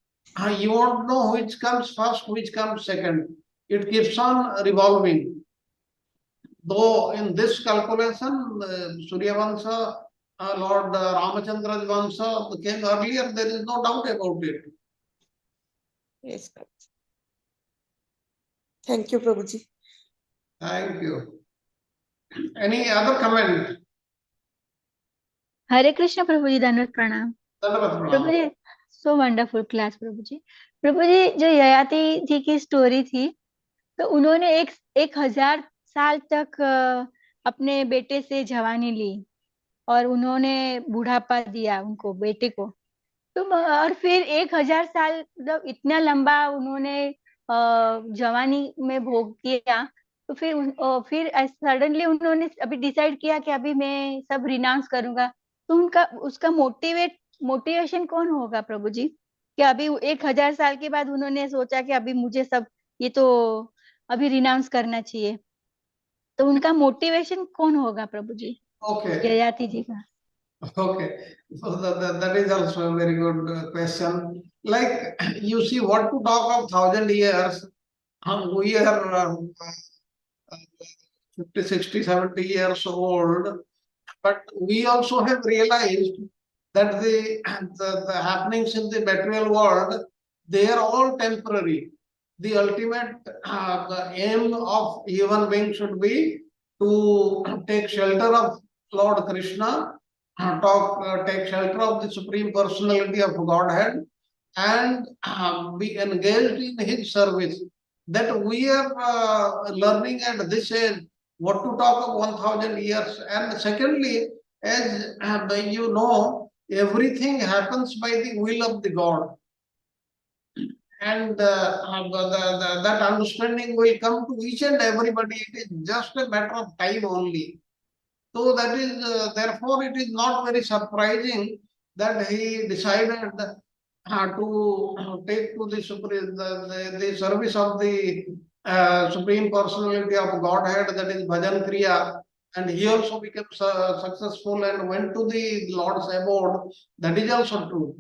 you won't know which comes first, which comes second. It keeps on revolving. Though in this calculation, Surya Vansha, Lord Ramachandra's Vansha came earlier, there is no doubt about it. Yes, Prabhuji. Thank you, Prabhuji. Thank you. Any other comment? हरे कृष्ण प्रभु जी, दंडवत प्रणाम। प्रभु जी, so wonderful class प्रभु जी। प्रभु जी, जो ययाति जी की story थी, तो उन्होंने 1000 साल तक अपने बेटे से जवानी ली और उन्होंने बुढ़ापा दिया उनको, बेटे को। तो और फिर 1000 साल, मतलब इतना लंबा उन्होंने जवानी में भोग किया। तो फिर सडनली उन्होंने अभी डिसाइड किया कि अभी मैं सब रिनाउंस करूंगा। तो उसका मोटिवेशन कौन होगा प्रभु जी? कि अभी 1000 साल के बाद उन्होंने सोचा कि अभी मुझे सब ये तो अभी रिनाउंस करना चाहिए। तो उनका मोटिवेशन कौन होगा प्रभु जी? Okay. ययाति जी का। Okay, so that is also a very good question. Like, you see, what to talk of 1000 years, we are 50, 60, 70 years old, but we also have realized that the happenings in the material world, they are all temporary. The ultimate the aim of human being should be to take shelter of Lord Krishna, take shelter of the Supreme Personality of Godhead, and be engaged in His service. That we are learning at this age what to talk of 1000 years. And secondly, as you know, everything happens by the will of the God. And that understanding will come to each and everybody. It is just a matter of time only. So that is, therefore, it is not very surprising that he decided to take to the service of the Supreme Personality of Godhead, that is Bhajan Kriya. And he also became successful and went to the Lord's abode. That is also true.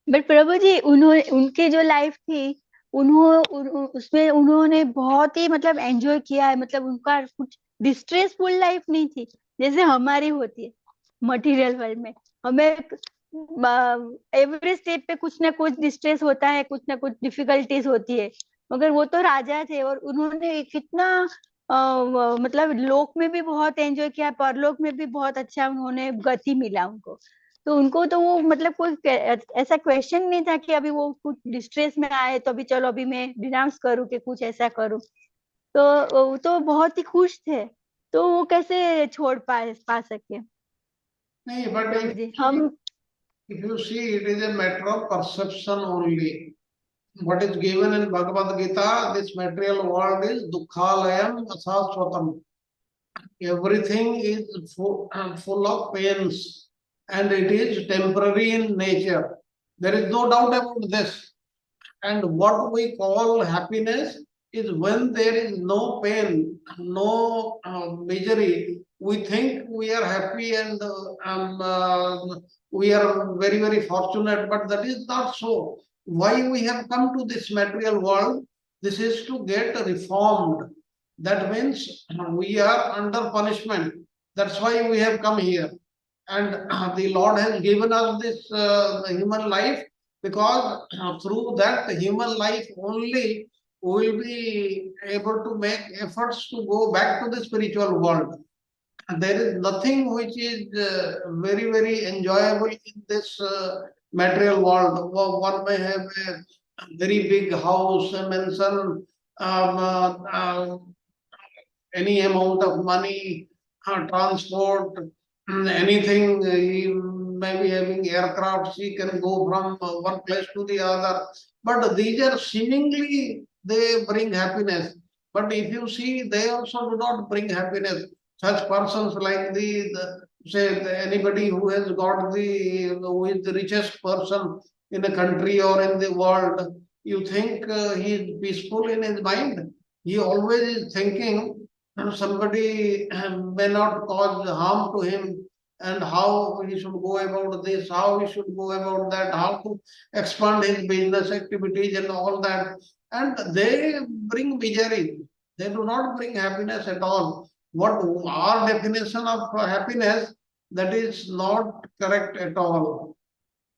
But Prabhu ji, उनकी जो life थी, उसमें उन्होंने बहुत ही मतलब enjoy किया है। मतलब उनका कुछ डिस्ट्रेसफुल लाइफ नहीं थी जैसे हमारी होती है मटेरियल वर्ल्ड में। हमें एवरी स्टेप पे कुछ ना कुछ डिस्ट्रेस होता है, कुछ ना कुछ डिफिकल्टीज होती है, मगर वो तो राजा थे और उन्होंने कितना मतलब लोक में भी बहुत एंजॉय किया, परलोक में भी बहुत अच्छा उन्होंने गति मिला उनको। तो उनको तो वो मतलब कोई ऐसा क्वेश्चन नहीं था कि अभी वो कुछ डिस्ट्रेस में आए तो अभी चलो अभी मैं डिनाउंस करूँ कि कुछ ऐसा करूँ। तो वो तो बहुत ही खुश थे, तो वो कैसे छोड़ पा सके। नहीं, but प्रभु जी हम if you see, it is a matter of perception only. What is given in Bhagavad Gita, this material world is dukkhalayam asaswatam. Everything is full of pains and it is temporary in nature. There is no doubt about this. And what we call happiness is when there is no pain, no misery. We think we are happy and we are very, very fortunate, but that is not so. Why we have come to this material world? This is to get reformed. That means we are under punishment. That's why we have come here. And the Lord has given us this human life because through that human life only we will be able to make efforts to go back to the spiritual world. And there is nothing which is very, very enjoyable in this material world. One may have a very big house, a mansion, any amount of money, transport, anything. He may be having aircraft, he can go from one place to the other. But these are seemingly they bring happiness. But if you see, they also do not bring happiness. Such persons like anybody who has got who is the richest person in a country or in the world, you think he is peaceful in his mind? He always is thinking somebody may not cause harm to him and how he should go about this, how he should go about that, how to expand his business activities and all that. And they bring misery. They do not bring happiness at all. What our definition of happiness, that is not correct at all.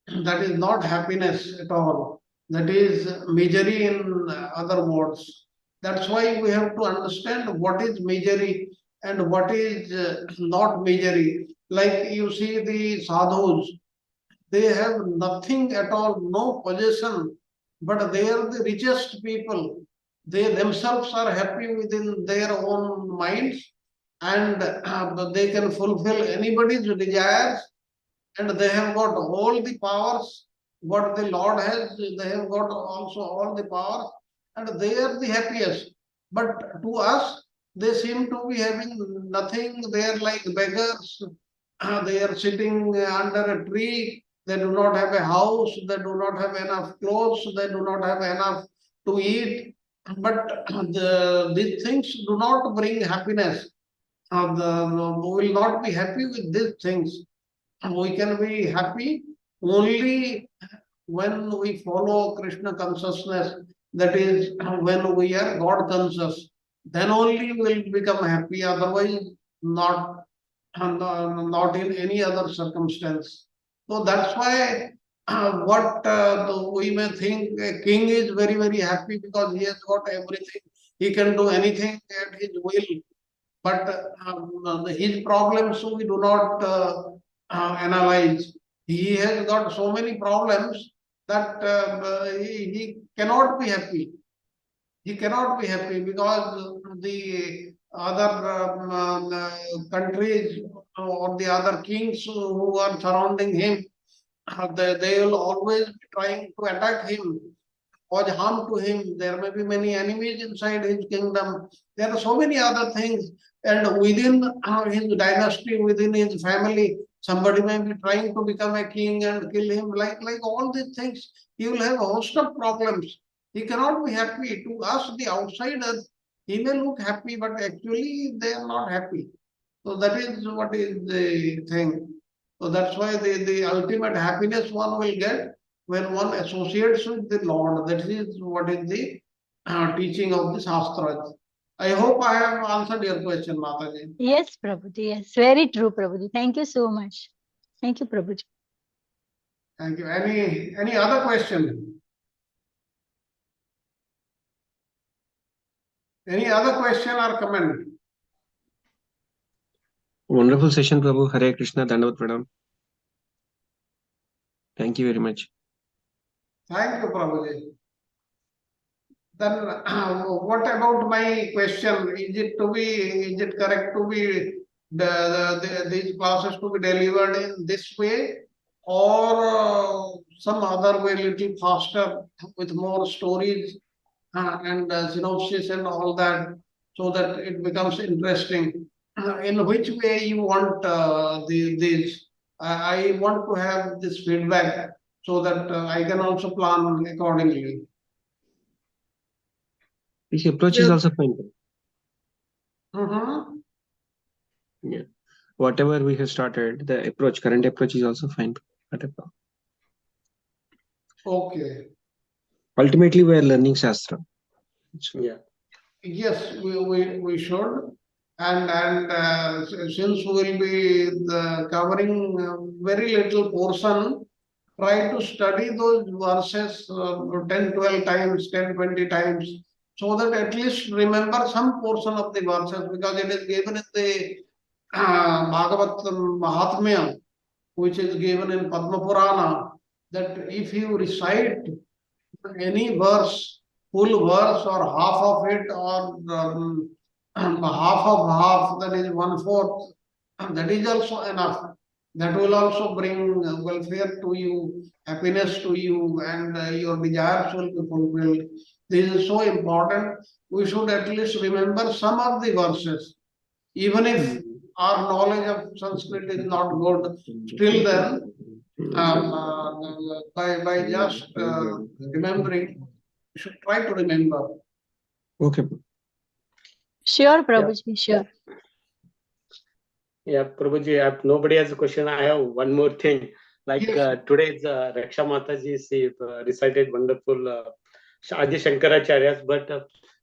That is not happiness at all. That is misery in other words. That's why we have to understand what is misery and what is not misery. Like you see the sadhus, they have nothing at all, no possession, but they are the richest people. They themselves are happy within their own minds and they can fulfill anybody's desires and they have got all the powers what the Lord has, they have got also all the powers, and they are the happiest. But to us, they seem to be having nothing. They are like beggars. They are sitting under a tree. They do not have a house. They do not have enough clothes. They do not have enough to eat. But these things do not bring happiness. We will not be happy with these things. We can be happy only when we follow Krishna consciousness, that is, when we are God conscious, then only we will become happy, otherwise, not, not in any other circumstance. So that's why what we may think a king is very, very happy because he has got everything. He can do anything at his will, but his problems we do not analyze. He has got so many problems that he cannot be happy. He cannot be happy because the other countries or the other kings who are surrounding him, they will always be trying to attack him, cause harm to him. There may be many enemies inside his kingdom. There are so many other things. And within his dynasty, within his family, somebody may be trying to become a king and kill him. Like all these things, he will have a host of problems. He cannot be happy. To us, the outsiders, he may look happy, but actually they are not happy. So that is what is the thing. So that's why the ultimate happiness one will get when one associates with the Lord. That is what is the teaching of the Shastras. I hope I have answered your question, Mataji. yes Prabhuji, yes, very true Prabhuji, thank you so much. Thank you Prabhuji. Thank you. Any other question? Any other question or comment? Wonderful session, Prabhu. Hare Krishna, Dandavat Pranam. Thank you very much. Thank you, Prabhuji. Then what about my question? Is it correct to be these classes to be delivered in this way, or some other way, little faster with more stories and synopsis and all that, so that it becomes interesting? In which way you want these? I want to have this feedback so that I can also plan accordingly. This approach is also fine. Mm-hmm. Yeah. Whatever we have started, the approach, current approach is also fine. Not a problem. Okay. Ultimately, we are learning Shastra. Yeah. Yes, we should. And since we will be covering very little portion, try to study those verses 10, 12 times, 10, 20 times, so that at least remember some portion of the verses, because it is given in the Bhagavad Mahatmya, which is given in Padma Purana, that if you recite any verse, full verse or half of it, or half of half, that is one fourth, that is also enough. That will also bring welfare to you, happiness to you, and your desires will be fulfilled. This is so important. We should at least remember some of the verses, even if our knowledge of Sanskrit is not good. Still, then by just remembering, you should try to remember. Okay. Sure, Prabhuji, sure. Yeah, Prabhuji, if nobody has a question, I have one more thing. Like Yes. today's Raksha Mataji, she recited wonderful Adi Shankaracharya's, but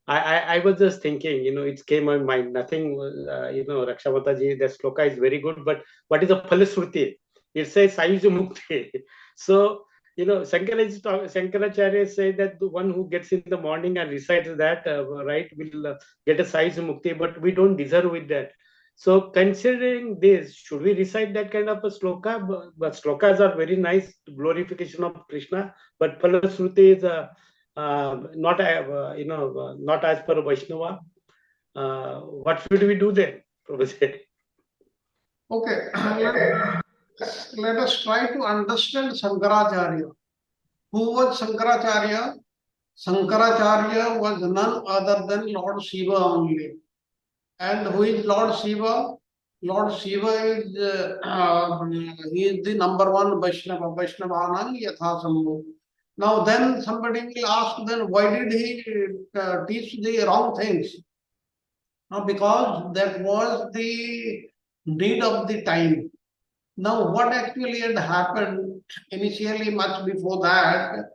I was just thinking, it came in my mind, nothing, Raksha Mataji, the sloka is very good, but what is the Phalasruti? It says Sayuja Mukti. So, Shankaracharya say that the one who gets in the morning and recites that, right, will get a Sayuja Mukti, but we don't deserve with that. So considering this, should we recite that kind of a sloka? But slokas are very nice glorification of Krishna, but Phalasruti is not not as per Vaishnava. What should we do then, Prabhuji? Okay. Let us try to understand Shankaracharya. Who was Shankaracharya? Shankaracharya was none other than Lord Shiva only. And who is Lord Shiva? Lord Shiva is he is the number one Vaishnava, Vaishnavanam Yatha Sambhu. Now then somebody will ask, then why did he teach the wrong things? Because that was the need of the time. Now what actually had happened initially, much before that,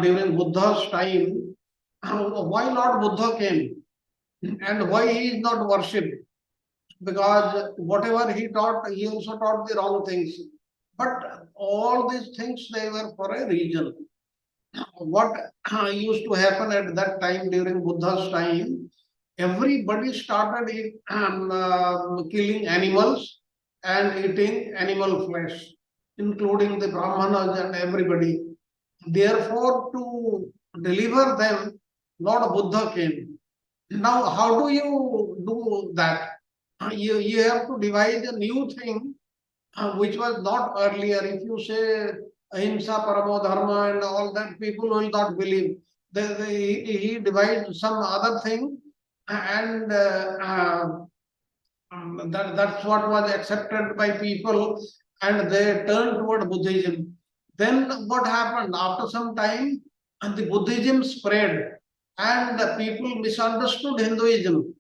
during Buddha's time, why Lord Buddha came and why he is not worshipped? Because whatever he taught, he also taught the wrong things. But all these things, they were for a reason. What used to happen at that time, during Buddha's time, everybody started killing animals and eating animal flesh, including the Brahmanas and everybody. Therefore, to deliver them, Lord Buddha came. Now, how do you do that? You have to devise a new thing which was not earlier. If you say ahimsa, paramo dharma, and all that, people will not believe. He devised some other thing, and that's what was accepted by people, and they turned toward Buddhism. Then what happened? After some time, the Buddhism spread, and the people misunderstood Hinduism.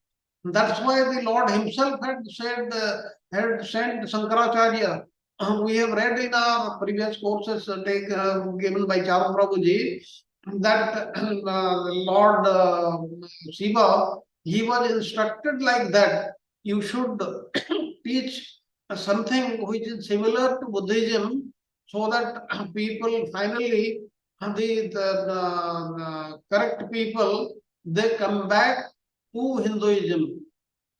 That's why the Lord Himself had said, had sent Shankaracharya. We have read in our previous courses given by Charu Prabhuji that Lord Shiva, he was instructed like that. You should teach something which is similar to Buddhism, so that people finally, the correct people, they come back to Hinduism.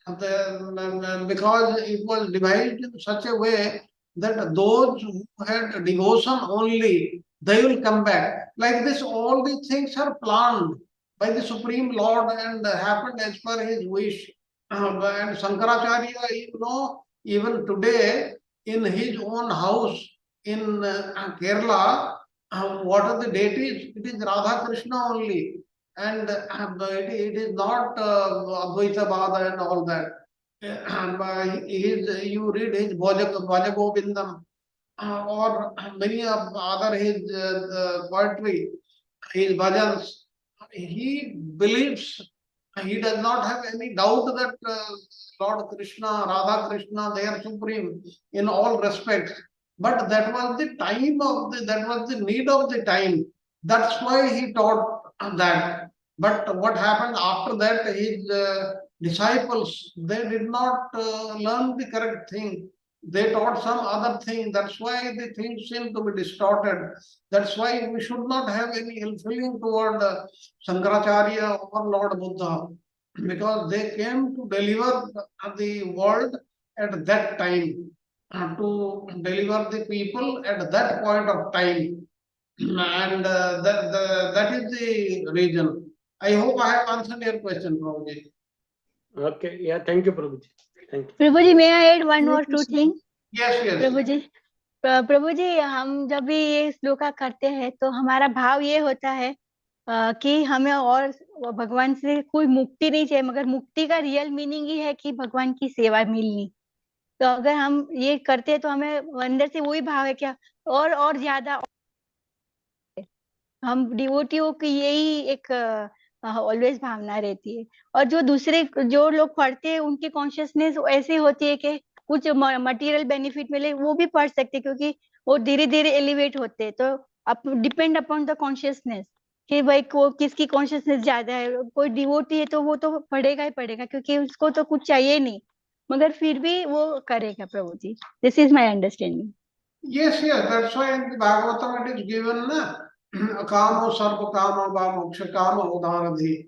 Because it was devised in such a way that those who had devotion only, they will come back. Like this, all these things are planned by the Supreme Lord and happened as per his wish. And Shankaracharya, even today in his own house in Kerala, what are the deities? It is Radha Krishna only. And it is not Advaita Bada and all that. You read his Bhaja Govindam or many of other his poetry, his bhajans. He believes, he does not have any doubt that Lord Krishna, Radha Krishna, they are supreme in all respects. But that was the time that was the need of the time. That's why he taught that. But what happened after that, his disciples, they did not learn the correct thing. They taught some other thing. That's why the things seem to be distorted. That's why we should not have any ill feeling toward Shankaracharya or Lord Buddha, because they came to deliver the world at that time, to deliver the people at that point of time. And that is the reason. I hope I have answered your question, Prabhuji. Okay, yeah, thank you, Prabhuji. Thank you. Prabhuji, may I add one Hare or two Krishna. things? Yes, yes. प्रभु जी हम जब भी ये श्लोका करते हैं तो हमारा भाव ये होता है कि हमें और भगवान से कोई मुक्ति नहीं चाहिए, मगर मुक्ति का रियल मीनिंग ही है कि भगवान की सेवा मिलनी। तो अगर हम ये करते हैं तो हमें अंदर से वही भाव है क्या और ज्यादा हम डिवोटियों की यही एक ऑलवेज भावना रहती है। और जो दूसरे जो लोग पढ़ते हैं उनकी कॉन्शियसनेस ऐसी होती है कि कुछ मटेरियल बेनिफिट मिले वो भी पढ़ सकते, क्योंकि वो धीरे धीरे एलिवेट होते हैं। तो अब डिपेंड अपॉन द कॉन्शियसनेस कि भाई को किसकी कॉन्शियसनेस ज्यादा है। कोई डिवोटी है तो वो तो पढ़ेगा ही पढ़ेगा, क्योंकि उसको तो कुछ चाहिए नहीं, मगर फिर भी वो करेगा। Prabhu ji, this is my understanding. Yes, yes, that's why in the Bhagavatam it is given, kamo sarva kama va moksha kama udharadhi.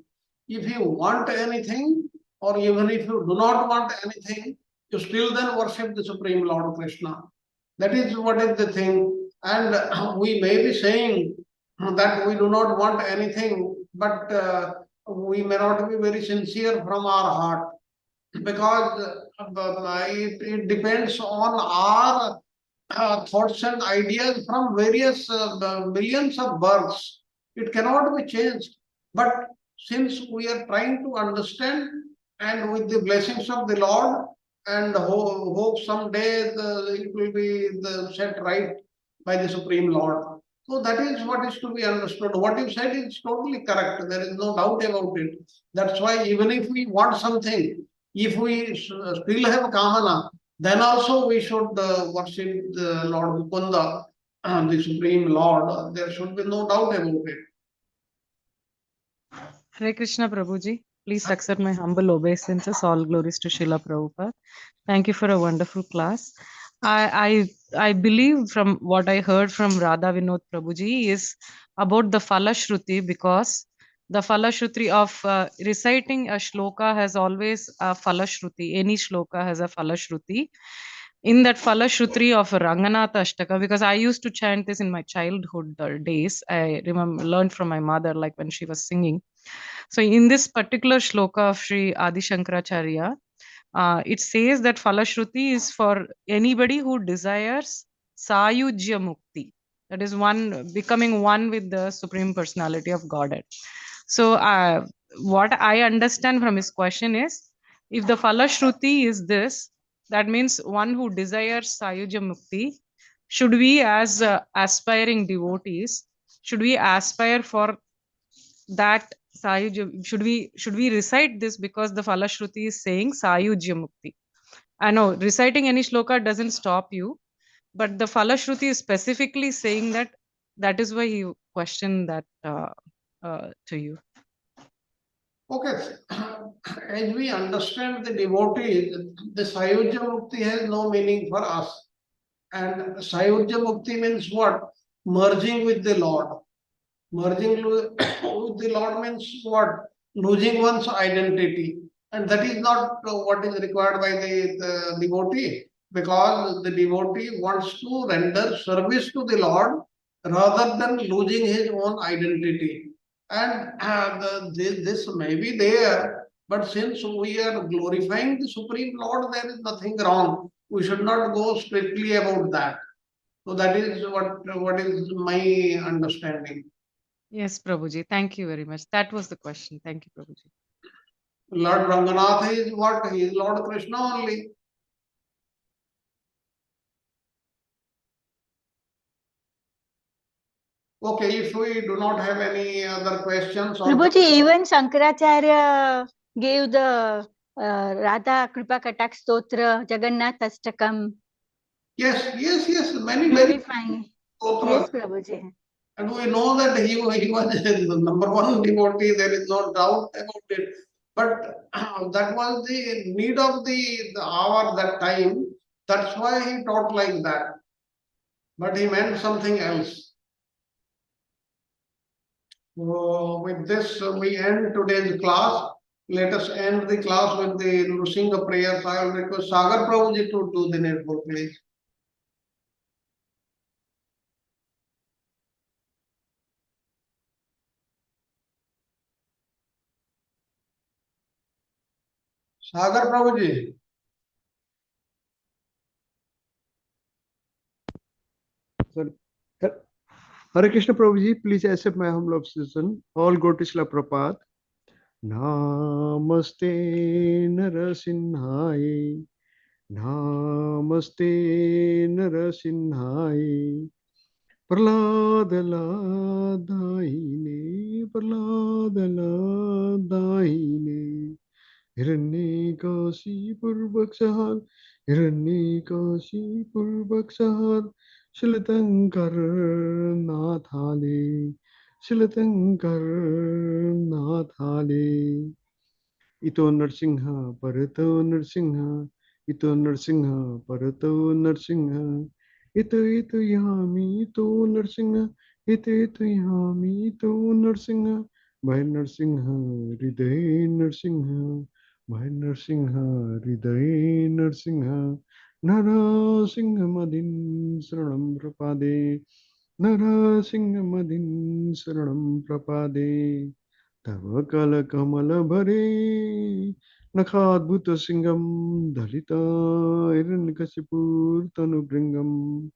If you want anything, or even if you do not want anything, you still then worship the Supreme Lord Krishna. That is what is the thing. And we may be saying that we do not want anything, but we may not be very sincere from our heart, because it depends on our thoughts and ideas from various millions of births. It cannot be changed. But since we are trying to understand, and with the blessings of the Lord, and hope someday it will be set right by the Supreme Lord. So that is what is to be understood. What you said is totally correct. There is no doubt about it. That's why even if we want something, if we still have kamana, then also we should worship the Lord Mukunda, the Supreme Lord. There should be no doubt about it. Hare Krishna Prabhuji. Please accept my humble obeisances. All glories to Srila Prabhupada. Thank you for a wonderful class. I believe from what I heard from Radha Vinod Prabhuji is about the Phala Shruti, because the Phala Shruti of reciting a shloka has always a Phala Shruti. Any shloka has a Phala Shruti. In that Phala Shruti of Ranganatha Ashtaka, because I used to chant this in my childhood days. I remember learned from my mother, like when she was singing. So in this particular shloka of Sri Adi Shankaracharya, it says that Phalashruti is for anybody who desires Sayujya Mukti. That is one becoming one with the Supreme Personality of Godhead. So what I understand from his question is, if the Phalashruti is this, that means one who desires Sayujya Mukti, should we as aspiring devotees, should we aspire for that Sayujya? Should we recite this because the Phalashruti is saying Sayujya Mukti? I know reciting any shloka doesn't stop you, but the Phalashruti is specifically saying that. That is why he questioned that to you. Okay, as we understand the devotees, the Sayujya Mukti has no meaning for us. And Sayurja Mukti means what? Merging with the Lord. Merging with the Lord means what? Losing one's identity. And that is not what is required by the devotee, because the devotee wants to render service to the Lord rather than losing his own identity. And this may be there, but since we are glorifying the Supreme Lord, there is nothing wrong. We should not go strictly about that. So that is what is my understanding. Yes, Prabhuji. Thank you very much. That was the question. Thank you, Prabhuji. Lord Ranganatha is what? He is Lord Krishna only. Okay, if we do not have any other questions. Prabhuji, even Shankaracharya gave the Radha Kripa Katak Stotra, Jagannath Ashtakam. Yes, many Glorifying. stotras. Yes, Prabhuji. And we know that he was the number one devotee, there is no doubt about it. But that was the need of the hour, that time. That's why he taught like that. But he meant something else. So with this, we end today's class. Let us end the class with the Nrsinga prayers. I will request Sagar Prabhuji to do the needful, please. Sagar Prabhuji. Sorry. Hare Krishna Prabhuji, please accept my humble obsequion. All go to Srila Prabhupada. Namaste Narasimhaye. Namaste Narasimhaye. Praladaladaine. Praladaladaine. Hiranyakasipurvaksahar. Hiranyakasipurvaksahar. Shilatankar Nathale. Shilatankar Nathale. Ito Narsingha, Parato Narsingha. Ito Narsingha, Parato Narsingha. Ito Yami, Ito Narsingha. Ito Yami, Ito Narsingha. Bhai Narsingha, Hriday Narsingha. Bhai Narsingha, Hriday Narsingha. Narasingha Madin Saranam Prapade. Narasingha Madin Saranam Prapade. Tava Kala Kamala Bhare. Nakadbhuta Singam Dhalita Hiranyakasipur Tanubringam.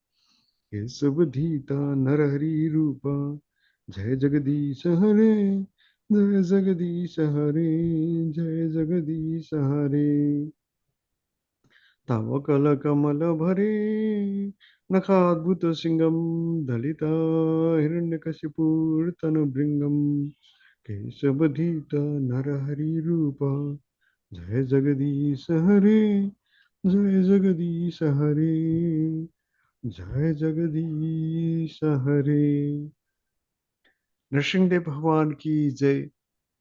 Kesavadhita Narahari Rupa. Jai Jagadish Hare. Jai Jagadish Hare. Jai Jagadish Hare. Tavakala Kamala Bhare. Nakadbhuta Singam Dalita Hiranyakasipur Tanubringam. Kesavadhita Narahari Rupa. Jai Jagadish Hare. Jai Jagadish Hare. Jai Jagadish Hare. Narsinghdev भगवान की जय,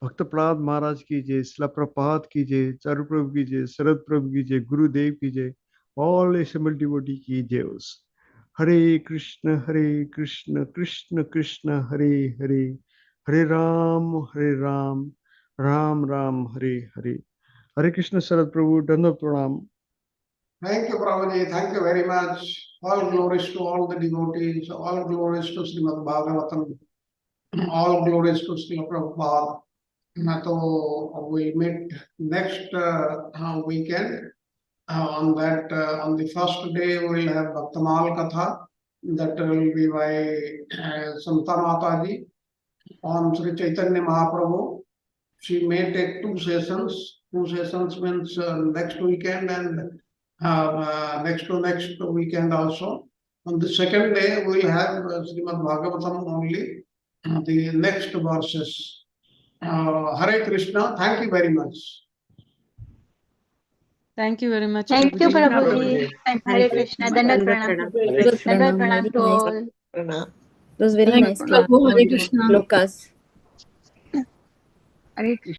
भक्त प्रहलाद महाराज की जय, शिला प्रपात की जय, चारु प्रभु की जय, शरद प्रभु की जय, गुरुदेव की जय, ऑल assembled devotee की जय। हरे कृष्ण कृष्ण कृष्ण हरे हरे, हरे राम राम राम हरे हरे। हरे कृष्ण शरद प्रभु, दंडवत प्रणाम। Thank you, Prabhuji. Thank you very much. All glories to all the devotees. All glories to Srimad Bhagavatam. All glories to Srila Prabhupada. So we'll meet next weekend. On the first day, we'll have Bhakta Maal Katha. That will be by Santa Mataji on Sri Chaitanya Mahaprabhu. She may take 2 sessions. 2 sessions means next weekend and next to next weekend also. On the second day, we'll have Srimad Bhagavatam only, the next verses. Hare Krishna, thank you very much. Thank you very much, Thank you, Prabhuji. Prabhuji. Hare Krishna. Dandavat pranam. Dandavat pranam to all. It was very nice class. Hare Krishna. Lokas. Hare Krishna.